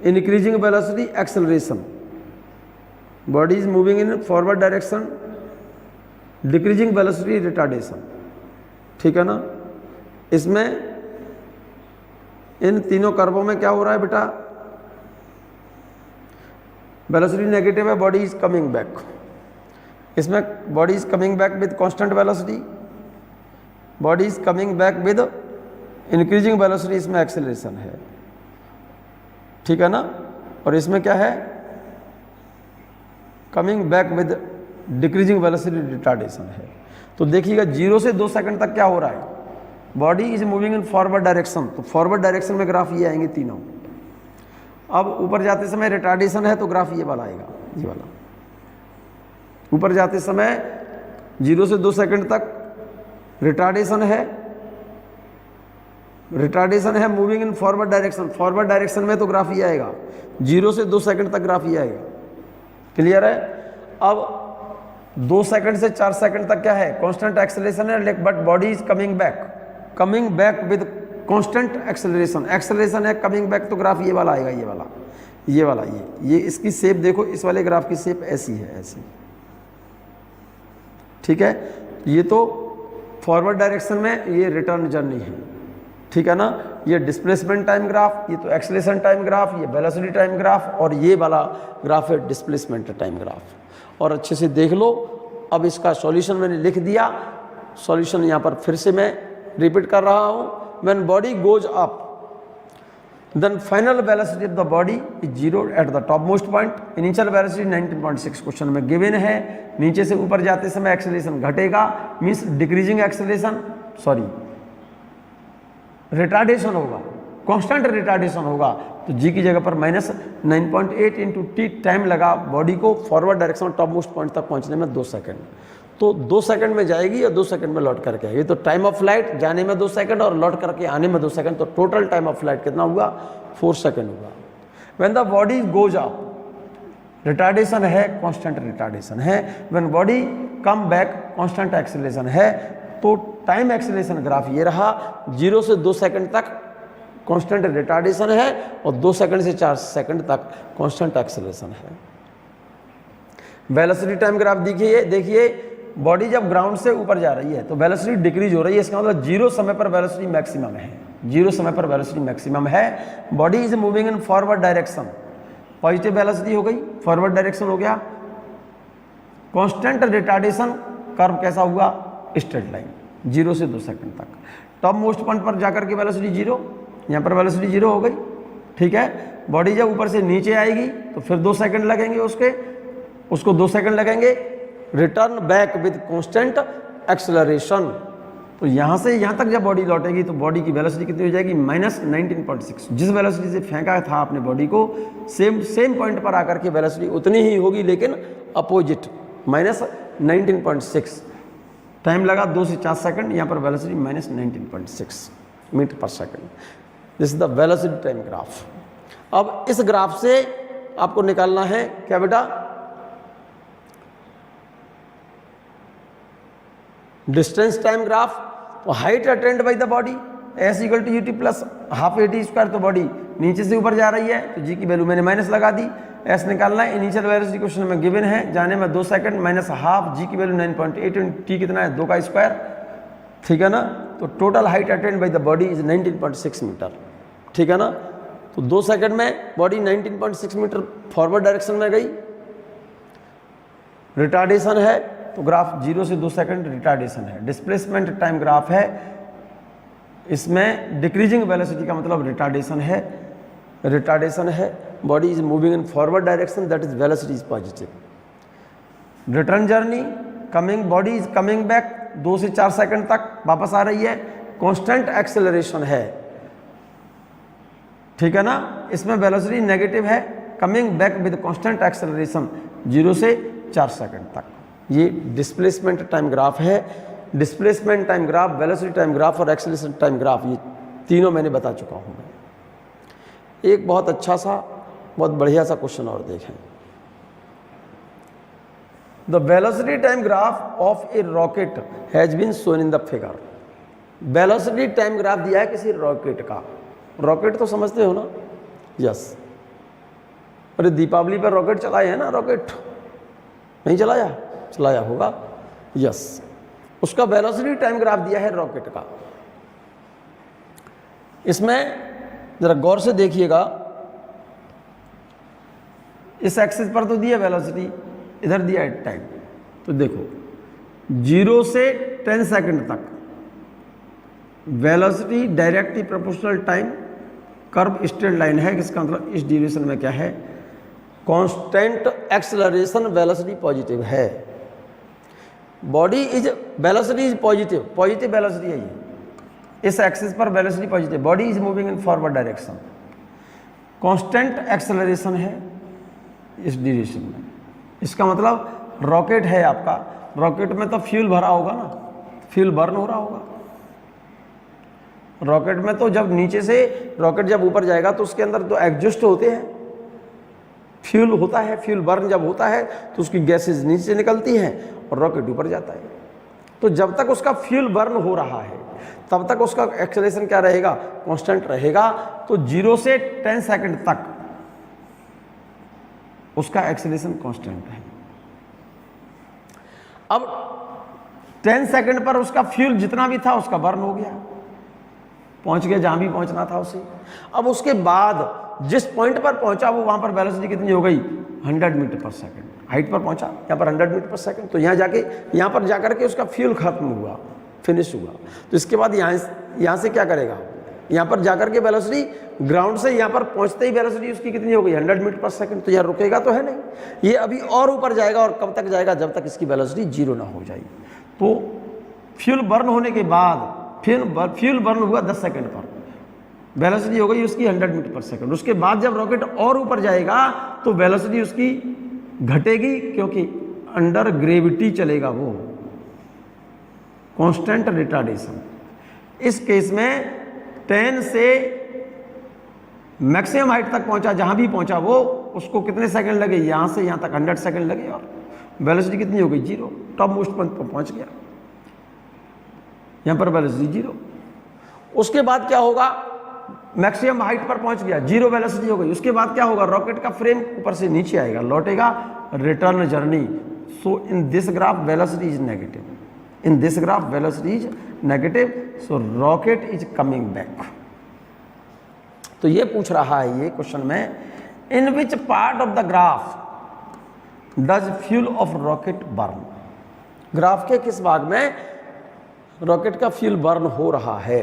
A: increasing velocity acceleration, body is moving in forward direction, decreasing velocity retardation, ठीक है ना। इसमें इन तीनों कर्वों में क्या हो रहा है बेटा, वेलोसिटी नेगेटिव है, बॉडी इज कमिंग बैक, इसमें body is coming back with constant velocity, body is coming back with increasing velocity, इसमें एक्सेलरेशन है, ठीक है ना। और इसमें क्या है, coming back with decreasing velocity retardation है। तो देखिएगा 0 से 2 सेकंड तक क्या हो रहा है, body is moving in forward direction, तो फॉरवर्ड डायरेक्शन में ग्राफ ये आएंगे तीनों। अब ऊपर जाते समय रिटार्डेशन है तो ग्राफ ये वाला आएगा, ये वाला। ऊपर जाते समय 0 से 2 सेकंड तक रिटार्डेशन है moving in forward direction, forward direction में तो ग्राफ ये आएगा। 0 से 2 सेकंड तक ग्राफ ये आएगा। क्लियर है। अब 2 सेकंड से 4 सेकंड तक क्या है, कांस्टेंट एक्सेलरेशन है, but body is coming back with constant acceleration, acceleration है, कमिंग बैक, तो ग्राफ ये वाला आएगा, ये वाला। ये इसकी शेप देखो, इस वाले ग्राफ की शेप ऐसी है, ऐसी। ठीक है, ये तो फॉरवर्ड डायरेक्शन में ये रिटर्न जर्नी है, ठीक है ना। ये डिस्प्लेसमेंट टाइम ग्राफ, ये तो एक्सेलरेशन टाइम ग्राफ, ये वेलोसिटी टाइम ग्राफ, और ये वाला ग्राफ है डिस्प्लेसमेंट टाइम ग्राफ। और अच्छे से देख लो। अब इसका सॉल्यूशन मैंने लिख दिया, सॉल्यूशन यहाँ पर फिर से मैं रिपीट कर रहा हूँ। When body goes up then final velocity of the body is 0 at the top most point, initial velocity 19.6 question में गिवन है। नीचे से ऊपर जाते समय एक्सेलरेशन घटेगा, means decreasing acceleration, sorry retardation होगा, कांस्टेंट रिटार्डेशन होगा। तो जी की जगह पर -9.8 इंटू टी टाइम लगा बॉडी को forward direction top most point तक पहुंचने में 2 सेकंड। तो 2 सेकंड में जाएगी और 2 सेकंड में लौट करके आएगी। तो टाइम ऑफ फ्लाइट जाने में 2 सेकंड और लौट करके आने में 2 सेकंड, तो टोटल टाइम ऑफ फ्लाइट कितना हुआ, 4 सेकंड हुआ। When the body goes up, retardation है, कांस्टेंट रिटार्डेशन है। When body come back, constant acceleration है। तो टाइम एक्सेलरेशन ग्राफ ये रहा, 0 से 2 सेकंड तक कांस्टेंट रिटार्डेशन है और 2 सेकंड से 4 सेकंड तक कांस्टेंट एक्सेलरेशन है। वेलोसिटी टाइम ग्राफ देखिए बॉडी जब ग्राउंड से ऊपर जा रही है तो वेलोसिटी डिक्रीज हो रही है, इसका मतलब 0 समय पर वेलोसिटी मैक्सिमम है, 0 समय पर वेलोसिटी मैक्सिमम है। Body is moving in forward direction, positive velocity हो गई, फॉरवर्ड डायरेक्शन हो गया। कांस्टेंट रिटार्डेशन कर्व कैसा हुआ, स्ट्रेट लाइन, 0 से 2 सेकंड तक। टॉप मोस्ट पॉइंट पर जाकर के वेलोसिटी 0, यहाँ पर वेलोसिटी 0 हो गई, ठीक है। बॉडी जब ऊपर से नीचे आएगी तो फिर 2 सेकंड लगेंगे उसको 2 सेकंड लगेंगे। Return back with constant acceleration, तो यहाँ से यहाँ तक जब बॉडी लौटेगी तो बॉडी की वेलोसिटी कितनी हो जाएगी, -19.6। जिस वेलोसिटी से फेंका था आपने बॉडी को, सेम पॉइंट पर आकर के वेलोसिटी उतनी ही होगी, लेकिन अपोजिट, -19.6। टाइम लगा 2 से 4 सेकंड, यहाँ पर वेलोसिटी -19.6 मीटर पर second. This is the velocity time graph. अब इस ग्राफ से आपको निकालना है क्या बेटा, डिस्टेंस टाइम ग्राफ। तो height attend by the body S = UT plus half AT², तो बॉडी नीचे से ऊपर जा रही है तो जी की वैल्यू मैंने माइनस लगा दी। S निकालना है, इनिशियल वेलोसिटी क्वेश्चन में गिवन है, जाने में 2 सेकंड माइनस हाफ, जी की वैल्यू 9.8, टी कितना है 2 का स्क्वायर, ठीक है ना। तो total height attend by the body is 19.6 metre, ठीक है ना। तो 2 सेकंड में बॉडी 19.6 मीटर फॉरवर्ड डायरेक्शन में गई। रिटार्डेशन है तो ग्राफ 0 से 2 सेकंड रिटार्डेशन है। डिस्प्लेसमेंट टाइम ग्राफ है, इसमें डिक्रीजिंग वेलोसिटी का मतलब रिटार्डेशन है। Body is moving in forward direction, that is velocity is positive. Return journey, body is coming back, 2 से 4 सेकंड तक वापस आ रही है। कांस्टेंट एक्सेलरेशन है, ठीक है ना। इसमें वेलोसिटी नेगेटिव है, coming back with constant acceleration 0 से 4 सेकंड तक। ये डिस्प्लेसमेंट टाइम ग्राफ है। Displacement time graph, velocity time graph और एक्सेलरेशन टाइम ग्राफ, ये तीनों मैंने बता चुका हूं मैं। एक बहुत अच्छा सा, बहुत बढ़िया सा क्वेश्चन और देखें। The velocity time graph of a rocket has been shown in the figure. Velocity time graph दिया है किसी रॉकेट का। रॉकेट तो समझते हो ना, यस। अरे दीपावली पर रॉकेट चलाए हैं ना, रॉकेट नहीं चलाया होगा, यस। उसका वेलोसिटी टाइम ग्राफ दिया है रॉकेट का। इसमें जरा गौर से देखिएगा, इस एक्सिस पर तो दिया वेलोसिटी, इधर दिया है टाइम। तो देखो 0 से 10 सेकंड तक velocity directly proportional time, curve straight line है, इसका मतलब इस ड्यूरेशन में क्या है, कांस्टेंट एक्सेलरेशन वेलोसिटी पॉजिटिव है, body is velocity is positive, positive velocity है ये, इस एक्सिस पर velocity positive, body is moving in forward direction, constant acceleration है इस डायरेक्शन में। इसका मतलब रॉकेट है आपका, रॉकेट में तो फ्यूल भरा होगा ना, फ्यूल बर्न हो रहा होगा। रॉकेट में तो जब नीचे से रॉकेट जब ऊपर जाएगा तो उसके अंदर तो एग्जॉस्ट होते हैं, फ्यूल होता है, फ्यूल बर्न जब होता है तो उसकी गैसेज नीचे से निकलती हैं और रॉकेट ऊपर जाता है। तो जब तक उसका फ्यूल बर्न हो रहा है तब तक उसका एक्सेलरेशन क्या रहेगा, कांस्टेंट रहेगा। तो 0 से 10 सेकंड तक उसका एक्सेलरेशन कांस्टेंट है। अब 10 सेकंड पर उसका फ्यूल जितना भी था उसका बर्न हो गया, पहुंच गया जहां भी पहुंचना था उसे। अब उसके बाद जिस पॉइंट पर पहुंचा वो वहां पर वेलोसिटी कितनी हो गई, 100 मीटर पर सेकंड। हाइट पर पहुंचा यहाँ पर 100 मीटर पर सेकंड, तो यहाँ पर जाकर के उसका फ्यूल खत्म हुआ, फिनिश हुआ। तो इसके बाद यहाँ से क्या करेगा, यहाँ पर जाकर के वेलोसिटी ग्राउंड से यहाँ पर पहुंचते ही वेलोसिटी उसकी कितनी हो गई, 100 मीटर पर सेकंड। तो यहाँ रुकेगा तो है नहीं, ये अभी और ऊपर जाएगा। और कब तक जाएगा, जब तक इसकी वेलोसिटी 0 ना हो जाए। तो फ्यूल बर्न होने के बाद फ्यूल बर्न हुआ 10 सेकंड पर, वेलोसिटी हो गई उसकी 100 मीटर पर सेकंड। उसके बाद जब रॉकेट और ऊपर जाएगा तो वेलोसिटी उसकी घटेगी, क्योंकि अंडर ग्रेविटी चलेगा वो, कांस्टेंट रिटार्डेशन। इस केस में 10 से मैक्सिमम हाइट तक पहुंचा, जहां भी पहुंचा वो, उसको कितने सेकंड लगे, यहां से यहां तक 100 सेकंड लगे और वेलोसिटी कितनी हो गई, 0। टॉप मोस्ट पॉइंट पर पहुंच गया, यहां पर वेलोसिटी 0। उसके बाद क्या होगा, मैक्सिमम हाइट पर पहुंच गया, 0 वेलोसिटी हो गई। उसके बाद क्या होगा, रॉकेट का फ्रेम ऊपर से नीचे आएगा, लौटेगा, return journey. So in this graph velocity is negative, in this graph velocity is negative, so rocket is coming back. तो ये पूछ रहा है ये क्वेश्चन में, in which part of the graph does fuel of rocket burn, graph के किस भाग में रॉकेट का फ्यूल बर्न हो रहा है।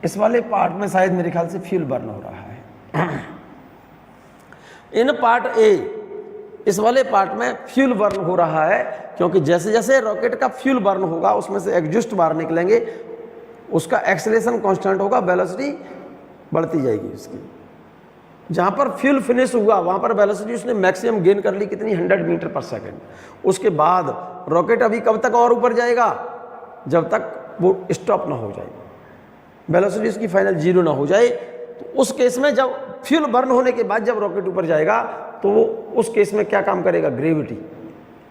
A: इस वाले पार्ट में शायद मेरे ख्याल से फ्यूल बर्न हो रहा है। इन पार्ट ए, इस वाले पार्ट में फ्यूल बर्न हो रहा है, क्योंकि जैसे जैसे रॉकेट का फ्यूल बर्न होगा उसमें से एग्जॉस्ट बाहर निकलेंगे, उसका एक्सेलरेशन कांस्टेंट होगा, वेलोसिटी बढ़ती जाएगी उसकी। जहां पर फ्यूल फिनिश हुआ वहां पर वेलोसिटी उसने मैक्सिमम गेन कर ली, कितनी, 100 मीटर पर सेकंड। उसके बाद रॉकेट अभी कब तक और ऊपर जाएगा, जब तक वो स्टॉप ना हो जाए, वेलोसिटी उसकी फाइनल 0 ना हो जाए। तो उस केस में जब फ्यूल बर्न होने के बाद जब रॉकेट ऊपर जाएगा तो वो उस केस में क्या काम करेगा, ग्रेविटी।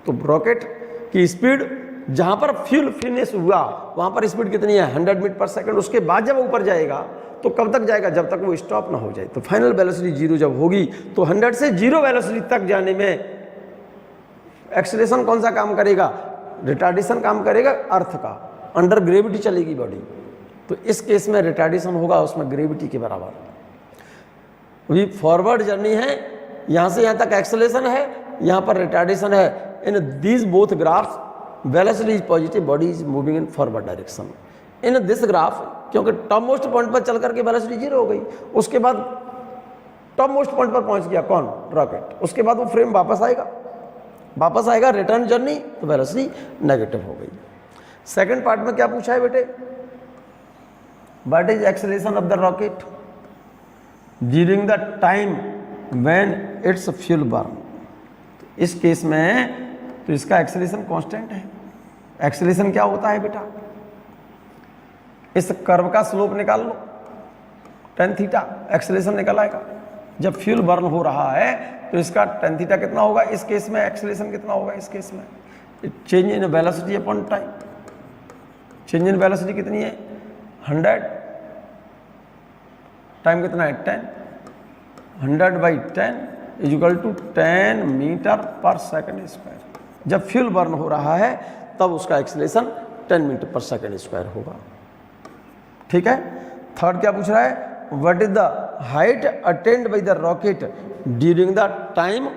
A: तो रॉकेट की स्पीड जहां पर फ्यूल फिनिश हुआ वहां पर स्पीड कितनी है, 100 मीटर पर सेकंड। उसके बाद जब ऊपर जाएगा तो कब तक जाएगा, जब तक वो स्टॉप ना हो जाए। तो फाइनल वेलोसिटी 0 जब होगी तो 100 से 0 वेलोसिटी तक जाने में एक्सेलरेशन कौन सा काम करेगा, रिटार्डेशन काम करेगा अर्थ का, अंडर ग्रेविटी चलेगी बॉडी। तो इस केस में रिटार्डेशन होगा उसमें ग्रेविटी के बराबर। अभी फॉरवर्ड जर्नी है, यहां से यहां तक एक्सेलरेशन है, यहां पर रिटार्डेशन है। In these both graphs velocity is positive, body is moving in forward direction. In this graph, क्योंकि टॉप मोस्ट पॉइंट पर चल करके वेलोसिटी 0 हो गई, उसके बाद टॉप मोस्ट पॉइंट पर पहुंच गया कौन, रॉकेट। उसके बाद वो फ्रेम वापस आएगा रिटर्न जर्नी, तो वेलोसिटी नेगेटिव हो गई। सेकंड पार्ट में क्या पूछा है बेटे, what is acceleration of the rocket during the time when it's fuel burn. इस केस में तो इसका एक्सेलरेशन कांस्टेंट है। एक्सेलरेशन क्या होता है बेटा, इस कर्व का स्लोप निकाल लो, tan थीटा, एक्सेलरेशन निकल आएगा। जब फ्यूल बर्न हो रहा है तो इसका tan थीटा कितना होगा, इस केस में एक्सेलरेशन कितना होगा, इस केस में change in velocity upon time. Change in velocity कितनी है, 100, टाइम कितना है 10, 100/10 इज इक्वल टू 10 मीटर पर सेकंड स्क्वायर। जब फ्यूल बर्न हो रहा है तब उसका एक्सेलरेशन 10 मीटर पर सेकंड स्क्वायर होगा। ठीक है। थर्ड क्या पूछ रहा है, what is the height attend by the rocket during the time.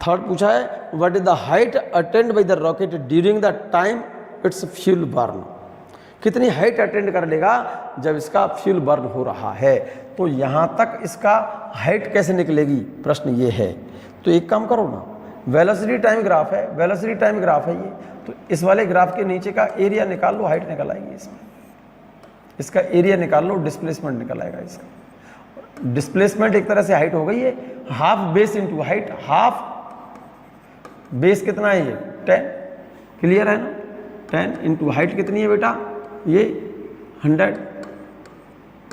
A: Third पूछा है, what is the height attend by the rocket during the time it's fuel burn. कितनी हाइट अटेंड कर लेगा जब इसका फ्यूल बर्न हो रहा है। तो यहाँ तक इसका हाइट कैसे निकलेगी, प्रश्न ये है। तो एक काम करो ना, वेलोसिटी टाइम ग्राफ है, वेलोसिटी टाइम ग्राफ है ये, तो इस वाले ग्राफ के नीचे का एरिया निकाल लो, हाइट निकल आएगी इसमें। इसका एरिया निकाल लो, डिस्प्लेसमेंट निकल आएगा इसका। डिस्प्लेसमेंट एक तरह से हाइट हो गई है, half base into height. Half base कितना है ये 10, क्लियर है ना, 10 इंटू हाइट कितनी है बेटा ये 100,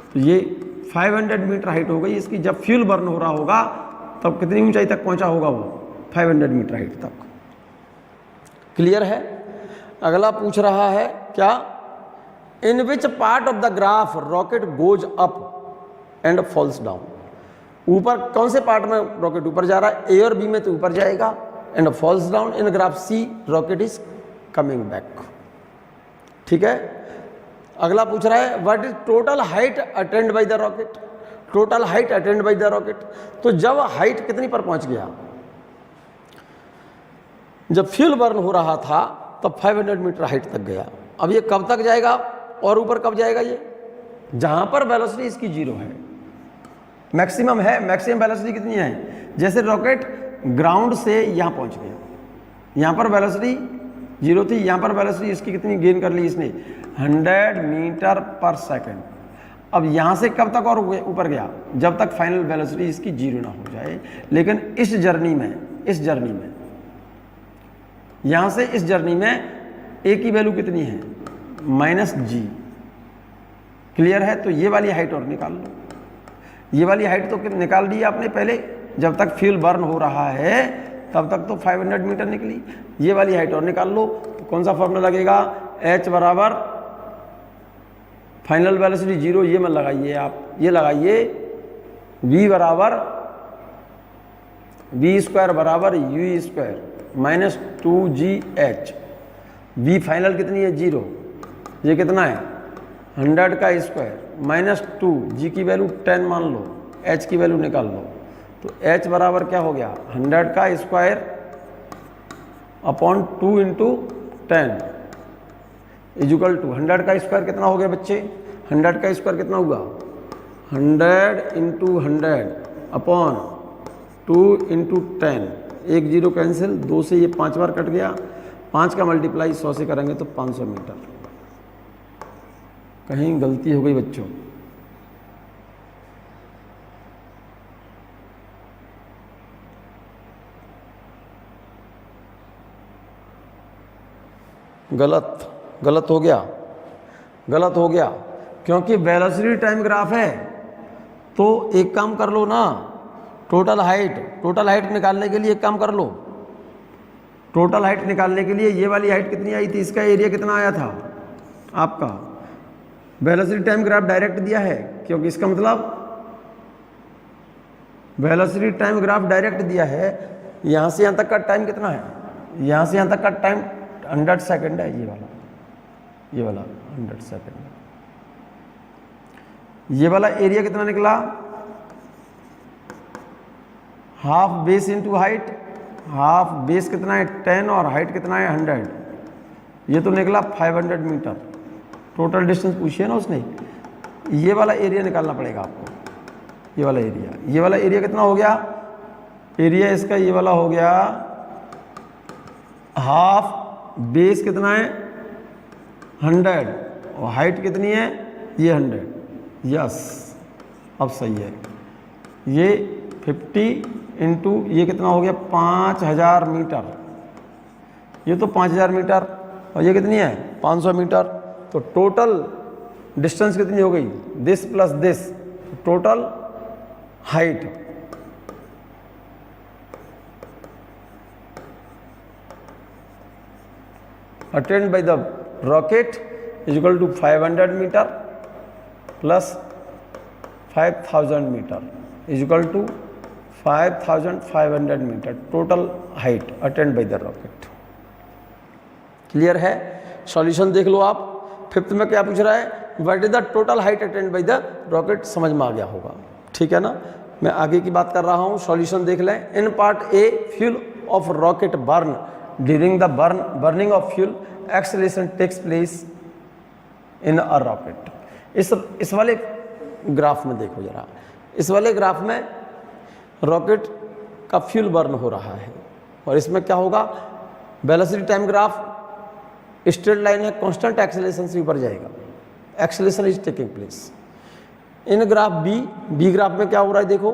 A: तो ये 500 मीटर हाइट हो गई इसकी। जब फ्यूल बर्न हो रहा होगा तब कितनी ऊंचाई तक पहुंचा होगा वो 500 मीटर हाइट तक, क्लियर है। अगला पूछ रहा है क्या, in which part of the graph rocket goes up and falls down. ऊपर कौन से पार्ट में रॉकेट ऊपर जा रहा है, ए और बी में तो ऊपर जाएगा, and falls down in graph C rocket is coming back, ठीक है। अगला पूछ रहा है what is total height attend by the rocket, total height attend by the rocket. तो जब हाइट कितनी पर पहुंच गया, जब फ्यूल बर्न हो रहा था तब 500 मीटर हाइट तक गया। अब ये कब तक जाएगा और ऊपर कब जाएगा, ये जहां पर वेलोसिटी इसकी 0 है, मैक्सिमम है। मैक्सिमम वेलोसिटी कितनी है, जैसे रॉकेट ग्राउंड से यहां पहुंच गया, यहां पर वेलोसिटी 0 थी, यहां पर वेलोसिटी इसकी कितनी गेन कर ली इसने 100 मीटर पर सेकेंड। अब यहां से कब तक और ऊपर गया, जब तक फाइनल वेलोसिटी इसकी 0 ना हो जाए। लेकिन इस जर्नी में यहां से इस जर्नी में ए की वैल्यू कितनी है -g, क्लियर है। तो ये वाली हाइट और निकाल लो, ये वाली हाइट तो निकाल दी आपने पहले, जब तक फ्यूल बर्न हो रहा है तब तक तो 500 मीटर निकली। ये वाली हाइट और निकाल लो, तो कौन सा फॉर्मूला लगेगा, h बराबर फाइनल वेलोसिटी 0, ये मत लगाइए आप, ये लगाइए v बराबर v² बराबर u² -2gh। v फाइनल कितनी है 0, ये कितना है 100 का स्क्वायर -2, g की वैल्यू 10 मान लो, h की वैल्यू निकाल लो। तो h बराबर क्या हो गया 100 का square upon 2 into 10 equal to 100 का स्क्वायर कितना हो गया बच्चे, 100 का स्क्वायर कितना हुआ 100 इंटू 100 अपॉन 2 इंटू 10, 1 0 कैंसिल, 2 से ये 5 बार कट गया, 5 का मल्टीप्लाई 100 से करेंगे तो 500 मीटर। कहीं गलती हो गई बच्चों, गलत हो गया, क्योंकि वेलोसिटी टाइम ग्राफ है। तो एक काम कर लो ना, टोटल हाइट निकालने के लिए एक काम कर लो, टोटल हाइट निकालने के लिए ये वाली हाइट कितनी आई थी, इसका एरिया कितना आया था आपका, वेलोसिटी टाइम ग्राफ डायरेक्ट दिया है, क्योंकि इसका मतलब वेलोसिटी टाइम ग्राफ डायरेक्ट दिया है। यहाँ से यहाँ तक का टाइम कितना है, यहाँ से यहाँ तक का टाइम 100 सेकेंड है, ये वाला 100 सेकेंड है। ये वाला एरिया कितना निकला, half base into height, half base कितना है 10 और हाइट कितना है 100, ये तो निकला 500 मीटर। टोटल डिस्टेंस पूछिए ना उसने, ये वाला एरिया निकालना पड़ेगा आपको, ये वाला एरिया कितना हो गया, एरिया इसका ये वाला हो गया हाफ बेस कितना है 100 और हाइट कितनी है ये 100, यस अब सही है। ये 50 इंटू ये कितना हो गया 5000 मीटर, ये तो 5000 मीटर और ये कितनी है 500 मीटर। तो टोटल डिस्टेंस कितनी हो गई, this plus this, total height attend by the rocket is equal to 500 metre plus 5000 metre is equal to 5500 metre total height attend by the rocket. Clear है, सॉल्यूशन देख लो आप। फिफ्थ में क्या पूछ रहा है, what is the total height attend by the rocket, समझ में आ गया होगा, ठीक है ना। मैं आगे की बात कर रहा हूं, सॉल्यूशन देख लें। In part A, fuel of rocket burn during the burning of fuel, acceleration takes place in a rocket. इस वाले ग्राफ में देखो जरा, इस वाले ग्राफ में रॉकेट का फ्यूल बर्न हो रहा है और इसमें क्या होगा, velocity time graph straight line है, कांस्टेंट एक्सेलरेशन से ऊपर जाएगा, acceleration is taking place. In graph B graph में क्या हो रहा है देखो,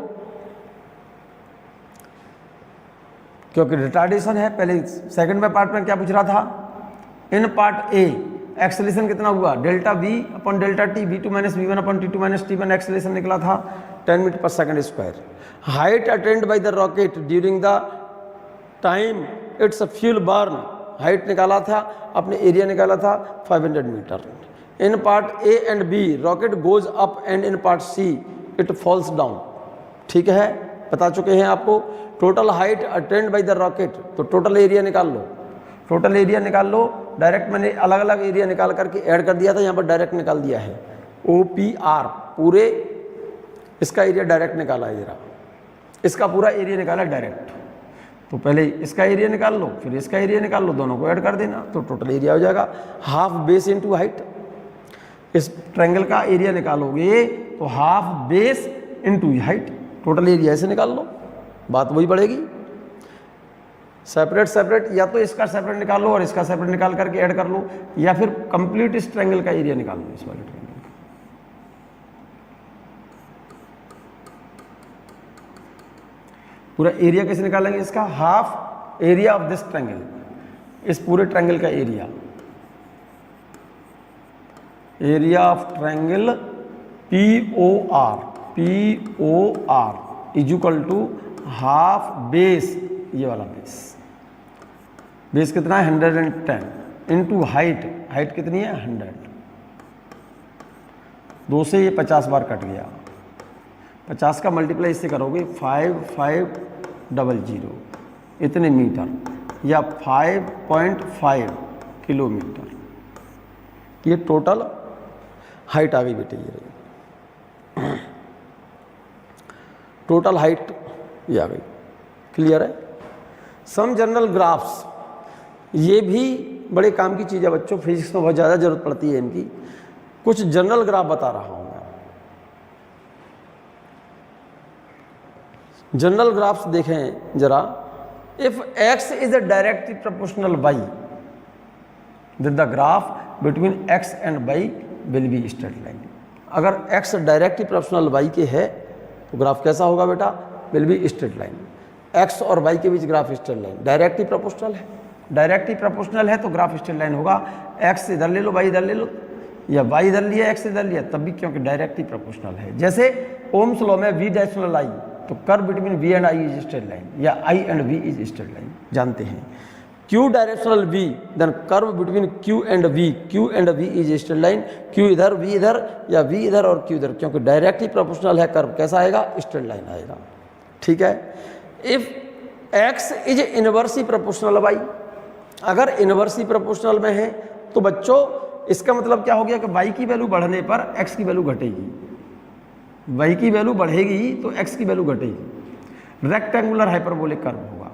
A: क्योंकि रिटार्डेशन है, पहले सेकंड में पार्ट में क्या पूछ रहा था, इन पार्ट ए एक्सेलरेशन कितना हुआ, delta v upon delta t, v2 minus v one upon t two minus t one acceleration निकला था 10 मीटर पर second square. Height attend by the rocket during the time it's fuel burn, height निकाला था, अपने एरिया निकाला था 500 metre. In part A and B rocket goes up and in part C it falls down. ठीक है, बता चुके हैं आपको। Total height attend by the rocket, तो टोटल एरिया निकाल लो, टोटल एरिया निकाल लो। डायरेक्ट मैंने अलग अलग एरिया निकाल करके ऐड कर दिया था, यहाँ पर डायरेक्ट निकाल दिया है। OPR पूरे इसका एरिया डायरेक्ट निकाला है जरा, इसका पूरा एरिया निकाला डायरेक्ट। तो पहले इसका एरिया निकाल लो, फिर इसका एरिया निकाल लो, दोनों को ऐड कर देना, तो टोटल एरिया हो जाएगा हाफ बेस इंटू हाइट। इस ट्रायंगल का एरिया निकालोगे तो half base into height, total area ऐसे निकाल लो, बात वही पड़ेगी। सेपरेट सेपरेट, या तो इसका सेपरेट निकाल लो और इसका सेपरेट निकाल करके ऐड कर लो, या फिर कंप्लीट इस ट्रायंगल का एरिया निकाल लो, इस वाले ट्रायंगल का। पूरा एरिया कैसे निकालेंगे इसका, half area of this triangle, इस पूरे ट्रायंगल का area, area of triangle POR is equal to half base, ये वाला बेस, बेस कितना है 110 इंटू हाइट, हाइट कितनी है 100, 2 से ये 50 बार कट गया, 50 का मल्टीप्लाई इससे करोगे 5500 इतने मीटर या 5.5 किलोमीटर, ये टोटल हाइट आ गई बेटे, ये टोटल हाइट ये आ गई। क्लियर है। सम जनरल ग्राफ्स, ये भी बड़े काम की चीज़ है बच्चों, फिजिक्स में बहुत ज़्यादा जरूरत पड़ती है इनकी। कुछ जनरल ग्राफ बता रहा हूँ मैं। जनरल ग्राफ्स देखें जरा। If x is a directly proportional y, then the graph between x and y will be straight line। अगर x डायरेक्टली प्रोपोर्शनल y के है तो ग्राफ कैसा होगा बेटा, will be straight line। x और y के बीच graph straight line, directly proportional है, डायरेक्टली प्रोपोर्शनल है तो ग्राफ स्ट्रेट लाइन होगा। x इधर ले लो, y इधर ले लो, या y इधर लिया x इधर लिया, तब भी क्योंकि डायरेक्टली प्रोपोर्शनल है। जैसे ओम्स लॉ में v डायरेक्शनल i, तो curve between v and i is straight line, या i and v is straight line, जानते हैं। q directional v, then curve between q and v is straight line, q इधर v इधर, या v इधर और q इधर, क्योंकि डायरेक्टली प्रोपोर्शनल है, कर्व कैसा आएगा, स्ट्रेट लाइन आएगा। ठीक है। If x is inversely proportional y, अगर इनवर्सली प्रोपोर्शनल में है तो बच्चों इसका मतलब क्या हो गया कि y की वैल्यू बढ़ने पर x की वैल्यू घटेगी, y की वैल्यू बढ़ेगी तो x की वैल्यू घटेगी। रेक्टेंगुलर हाइपरबोलिक कर्व होगा,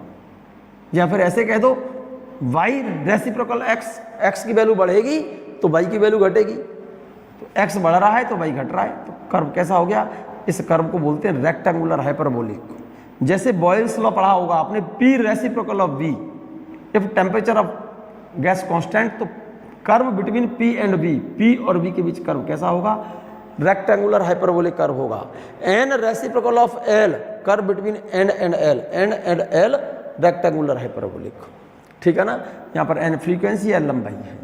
A: या फिर ऐसे कह दो y रेसिप्रोकल x की वैल्यू बढ़ेगी तो y की वैल्यू घटेगी, तो x बढ़ रहा है तो y घट रहा है, तो कर्व कैसा हो गया, इस कर्व को बोलते हैं रेक्टेंगुलर हाइपरबोलिक। जैसे बॉयल्स लॉ पढ़ा होगा आपने, P reciprocal of V, if temperature of gas constant, तो curve between P and V, P और V के बीच कर्व कैसा होगा, रेक्टेंगुलर हाइपरबोलिक कर्व होगा। N reciprocal of L, curve between N and L rectangular hyperbolic. ठीक है ना, यहाँ पर N फ्रीक्वेंसी, L लंबाई है।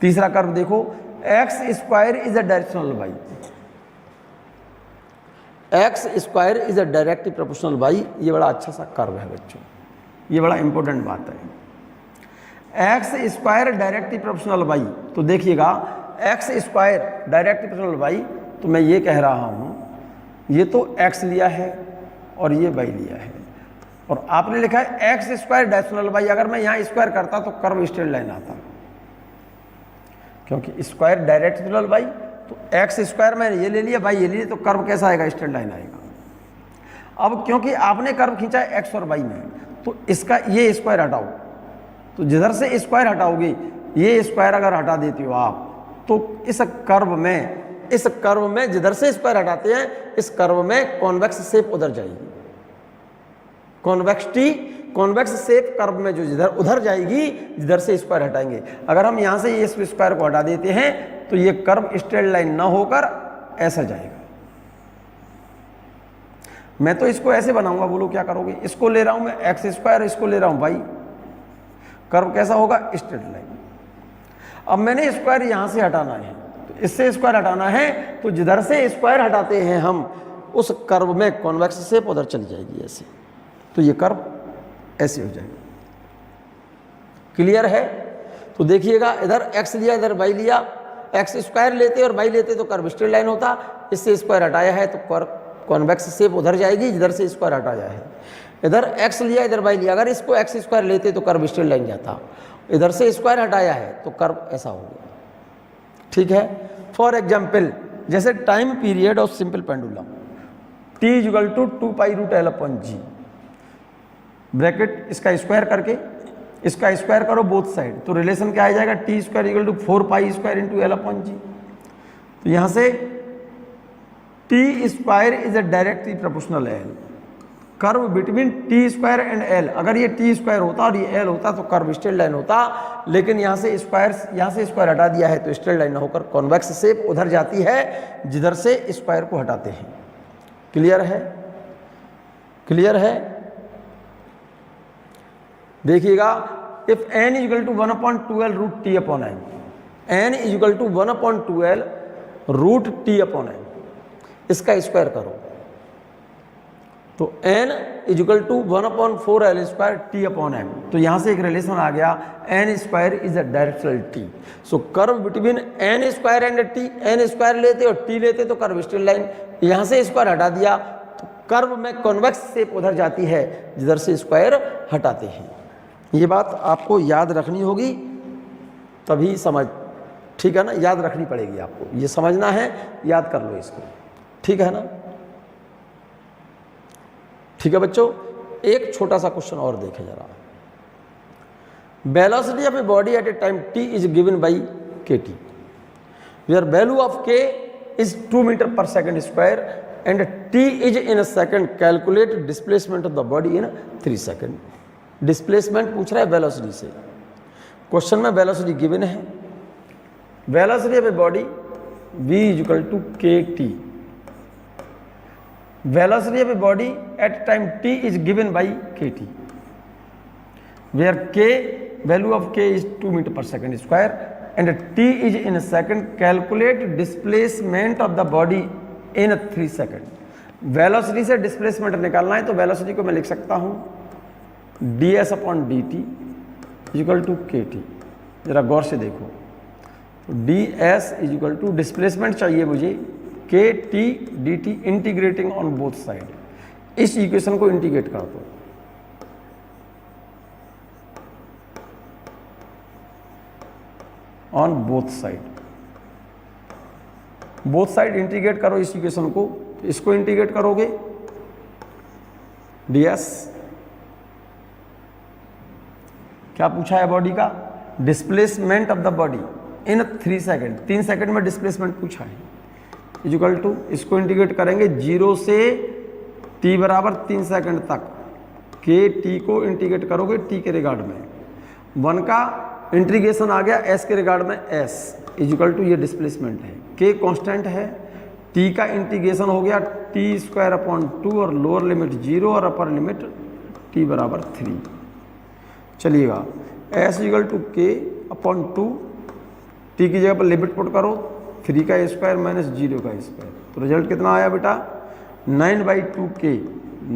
A: तीसरा कर्व देखो, x square is a directional y, x square is a directly proportional y, ये बड़ा अच्छा सा कर्व है बच्चों, ये बड़ा इंपॉर्टेंट बात है। x square directly proportional y, तो देखिएगा x square directly proportional y, तो मैं ये कह रहा हूँ, ये तो x लिया है और ये y लिया है, और आपने लिखा है x स्क्वायर डायरेक्शनल y। अगर मैं यहाँ स्क्वायर करता तो कर्व स्ट्रेट लाइन आता, क्योंकि स्क्वायर डायरेक्शनल y, तो x स्क्वायर मैंने ये ले लिया, y ये ले लिया, तो कर्व कैसा आएगा, स्ट्रेट लाइन आएगा। अब क्योंकि आपने कर्व खींचा है x और y में, तो इसका ये स्क्वायर हटाओ, तो जिधर से स्क्वायर हटाओगे, ये स्क्वायर अगर हटा देते हो आप, तो इस कर्व में जिधर से स्क्वायर हटाते हैं, इस कर्व में कॉन्वेक्स शेप उधर जाएगी। कॉन्वेक्स शेप कर्व में जो जिधर उधर जाएगी जिधर से स्क्वायर हटाएंगे। अगर हम यहां से इस स्क्वायर को हटा देते हैं तो ये कर्व स्ट्रेट लाइन ना होकर ऐसा जाएगा। मैं तो इसको ऐसे बनाऊंगा, बोलो क्या करोगे? इसको ले रहा हूं मैं एक्स स्क्वायर, इसको ले रहा हूं वाई। कर्व कैसा होगा? Straight line. अब मैंने स्क्वायर यहां से हटाना है, तो इससे स्क्वायर हटाना है, तो जिधर से स्क्वायर हटाते हैं हम उस कर्व में कॉन्वेक्स शेप उधर चली जाएगी ऐसे, तो ये कर्व ऐसे हो जाएगा। क्लियर है? तो देखिएगा, इधर एक्स लिया इधर वाई लिया, एक्स स्क्वायर लेते और वाई लेते तो कर्व स्ट्रेट लाइन होता, इससे स्क्वायर हटाया है तो कर्व कॉन्वेक्स शेप उधर जाएगी जिधर से स्क्वायर हटाया है। इधर एक्स लिया इधर वाई लिया, अगर इसको एक्स स्क्वायर लेते तो कर्व स्ट्रेट लाइन जाता, इधर से स्क्वायर हटाया है तो कर्व ऐसा हो गया। ठीक है? फॉर एग्जाम्पल, जैसे time period of simple pendulum t equal to 2π√L/g, bracket इसका स्क्वायर करके इसका स्क्वायर करो बोथ साइड, तो रिलेशन क्या आ जाएगा? t² equal to 4π² L/g। तो यहां से t² is a directly proportional L, curve between t² and L। अगर ये t² होता और ये L होता तो कर्व स्ट्रेट लाइन होता, लेकिन यहाँ से स्क्वायर हटा दिया है तो स्ट्रेट लाइन ना होकर कॉन्वेक्स शेप उधर जाती है जिधर से स्क्वायर को हटाते हैं। क्लियर है? क्लियर है? देखिएगा, if n equal to 1/2L√T/m, n equal to 1/2L√T/m, इसका स्क्वायर करो तो n इक्वल टू 1/4L²T/m। तो यहां से एक रिलेशन आ गया, n² is a directional t। So curve between n² and t, n² लेते और t लेते तो कर्व स्ट्रेट लाइन, यहां से स्क्वायर हटा दिया तो कर्व में कॉन्वेक्स शेप उधर जाती है जिधर से स्क्वायर हटाते हैं। ये बात आपको याद रखनी होगी, तभी समझ, ठीक है ना? याद रखनी पड़ेगी आपको, ये समझना है, याद कर लो इसको। ठीक है ना? ठीक है बच्चों, एक छोटा सा क्वेश्चन और देखें जरा। Velocity of a body at a time t is given by kt, where value of k is 2 metre पर second square and t is in a second, calculate displacement of the body in 3 second. Displacement पूछ रहा है वेलोसिटी से, क्वेश्चन में वेलोसिटी गिवन है। Velocity of a body v equal to kt, velocity of a body at time t is given by kt, where k value of k is 2 meter per second square and t is in a second, calculate displacement of the body in 3 second। velocity से displacement निकालना है तो velocity को मैं लिख सकता हूँ ds/dt इक्वल टू kt। जरा गौर से देखो, तो ds इक्वल टू डिस्प्लेसमेंट चाहिए मुझे kt dt integrating on both side. इस इक्वेशन को इंटीग्रेट कर दो, ऑन बोथ साइड इंटीग्रेट करो इस इक्वेशन को, इसको इंटीग्रेट करोगे ds। क्या पूछा है बॉडी का? Displacement of the body in 3 second, 3 second में डिस्प्लेसमेंट पूछा है, इक्वल टू, इसको इंटीग्रेट करेंगे 0 से t बराबर 3 सेकंड तक, के t को इंटीग्रेट करोगे t के रिगार्ड में, 1 का इंटीग्रेशन आ गया s के रिगार्ड में s इक्वल टू, ये डिस्प्लेसमेंट है, k कांस्टेंट है, t का इंटीग्रेशन हो गया t²/2 और लोअर लिमिट 0 और अपर लिमिट t बराबर 3। चलिएगा, s equal to k/2, t की जगह पर लिमिट पुट करो 3 का स्क्वायर माइनस 0 का स्क्वायर, तो रिजल्ट कितना आया बेटा? 9/2k,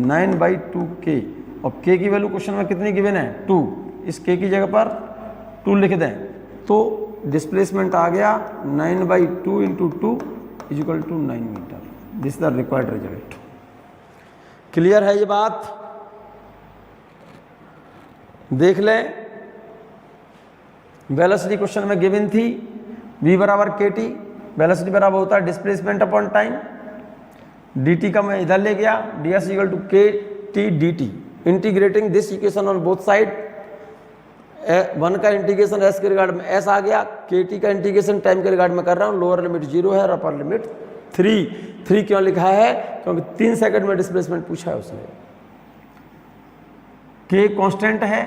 A: 9/2k। और k की वैल्यू क्वेश्चन में कितनी गिवन है? 2। इस k की जगह पर 2 लिख दें तो डिस्प्लेसमेंट आ गया 9/2 into 2 equal to 9 metre. This is the required result. Clear है ये बात? देख लें, वेलोसिटी क्वेश्चन में गिवन थी v बराबर kt, वेलोसिटी बराबर होता है डिस्प्लेसमेंट अपॉन टाइम, dt का मैं इधर ले गया, ds equal to kt dt, integrating this equation on both side one का इंटीग्रेशन एस के रिगार्ड में एस आ गया, के टी का इंटीग्रेशन टाइम के रिगार्ड में कर रहा हूँ, लोअर लिमिट 0 है और अपर लिमिट 3 क्यों लिखा है, क्योंकि 3 सेकंड में डिस्प्लेसमेंट पूछा है उसने। के कांस्टेंट है,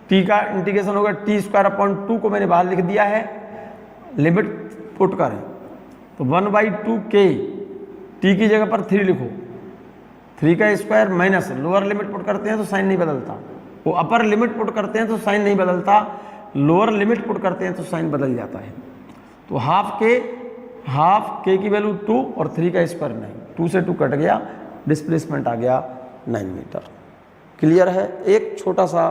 A: टी का इंटीग्रेशन होगा t² को मैंने बाहर लिख दिया है, लिमिट पुट करें तो 1/2 के, टी की जगह पर 3 लिखो, 3 का square minus lower limit put करते हैं तो साइन नहीं बदलता, वो अपर लिमिट पुट करते हैं तो साइन नहीं बदलता, लोअर लिमिट पुट करते हैं तो साइन बदल जाता है। तो हाफ के की वैल्यू 2 और 3 का स्क्वायर 9, 2 से 2 कट गया, डिस्प्लेसमेंट आ गया 9 मीटर। क्लियर है। एक छोटा सा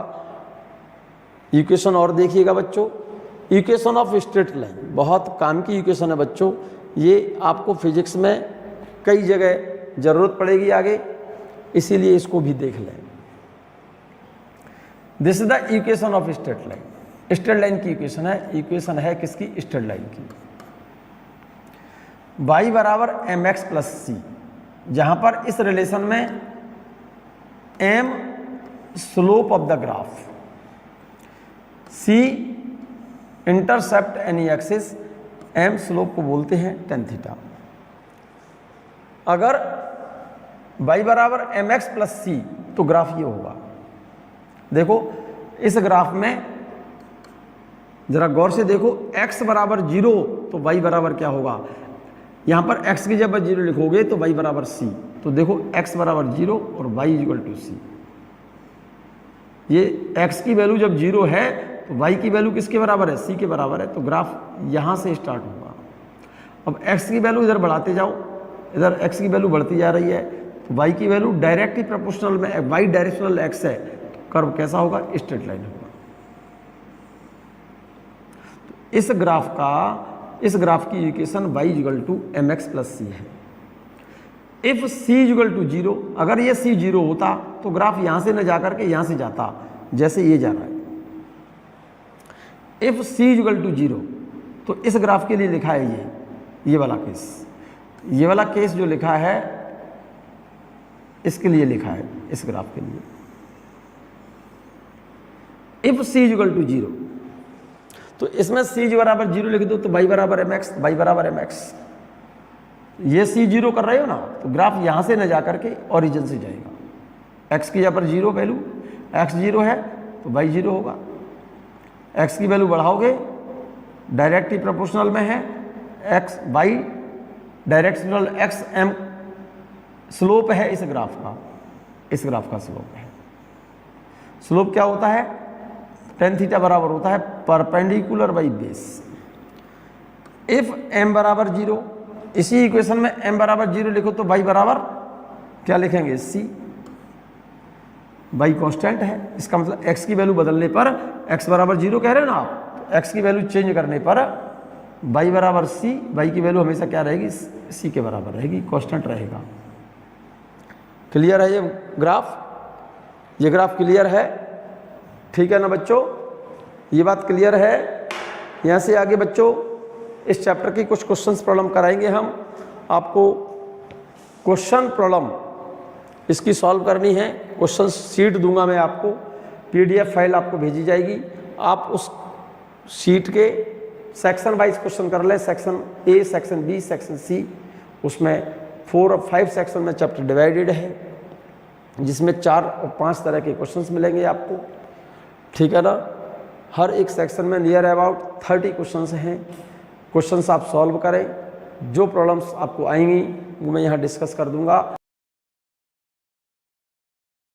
A: इक्वेशन और देखिएगा बच्चों, इक्वेशन ऑफ स्ट्रेट लाइन, बहुत काम की इक्वेशन है बच्चों, ये आपको फिजिक्स में कई जगह जरूरत पड़ेगी आगे, इसीलिए इसको भी देख लें। This is the equation of straight line. Straight line की इक्वेशन है किसकी, स्ट्रेट लाइन की। y बराबर mx प्लस सी, जहां पर इस रिलेशन में m slope of the graph, c intercept any axis, m slope को बोलते हैं tan थीटा। अगर y बराबर mx प्लस सी तो ग्राफ ये होगा। देखो इस ग्राफ में जरा गौर से देखो, x बराबर 0 तो y बराबर क्या होगा, यहां पर x की जब 0 लिखोगे तो y बराबर c, तो देखो x बराबर 0 और y इक्वल टू c। ये x की वैल्यू जब 0 है तो y की वैल्यू किसके बराबर है, c के बराबर है, तो ग्राफ यहां से स्टार्ट होगा। अब x की वैल्यू इधर बढ़ाते जाओ, इधर x की वैल्यू बढ़ती जा रही है, तो y की वैल्यू डायरेक्टली प्रोपोर्शनल में, y डायरेक्शनल x है, तो कर्व कैसा होगा, स्ट्रेट लाइन होगा। तो इस ग्राफ की equation y equal to mx plus c है। इफ c इक्वल टू 0, अगर ये c 0 होता तो ग्राफ यहां से न जाकर के यहां से जाता, जैसे ये जा रहा है। इफ c इक्वल टू 0, तो इस ग्राफ के लिए लिखा है ये वाला केस जो लिखा है, इसके लिए लिखा है, इस ग्राफ के लिए। इफ c इक्वल टू 0, तो इसमें c बराबर 0 लिख दो तो y बराबर mx, ये c 0 कर रहे हो ना, तो ग्राफ यहां से न जाकर के ओरिजिन से जाएगा। x की जगह पर 0 वैल्यू, x 0 है तो y 0 होगा। x की वैल्यू बढ़ाओगे, डायरेक्टली प्रोपोर्शनल में है, x y directional x m slope है इस ग्राफ का स्लोप है। स्लोप क्या होता है, tan थीटा बराबर होता है perpendicular by base. If m बराबर 0, इसी इक्वेशन में m बराबर 0 लिखो तो y बराबर क्या लिखेंगे, c। y कांस्टेंट है, इसका मतलब x की वैल्यू बदलने पर, x बराबर 0 कह रहे हो ना आप, x की वैल्यू चेंज करने पर y बराबर c, y की वैल्यू हमेशा क्या रहेगी, c के बराबर रहेगी, कांस्टेंट रहेगा। क्लियर है ये ग्राफ क्लियर है, ठीक है ना बच्चों, ये बात क्लियर है। यहाँ से आगे बच्चों इस चैप्टर की कुछ क्वेश्चंस प्रॉब्लम कराएंगे हम आपको। क्वेश्चन प्रॉब्लम इसकी सॉल्व करनी है, क्वेश्चन शीट दूंगा मैं आपको, PDF फाइल आपको भेजी जाएगी, आप उस शीट के सेक्शन वाइज क्वेश्चन कर लें, section A, section B, section C, उसमें 4 और 5 सेक्शन में चैप्टर डिवाइडेड है, जिसमें 4 और 5 तरह के क्वेश्चंस मिलेंगे आपको, ठीक है ना। हर एक सेक्शन में नियर अबाउट 30 क्वेश्चंस हैं। क्वेश्चंस आप सॉल्व करें, जो प्रॉब्लम्स आपको आएंगी वो मैं यहाँ डिस्कस कर दूंगा।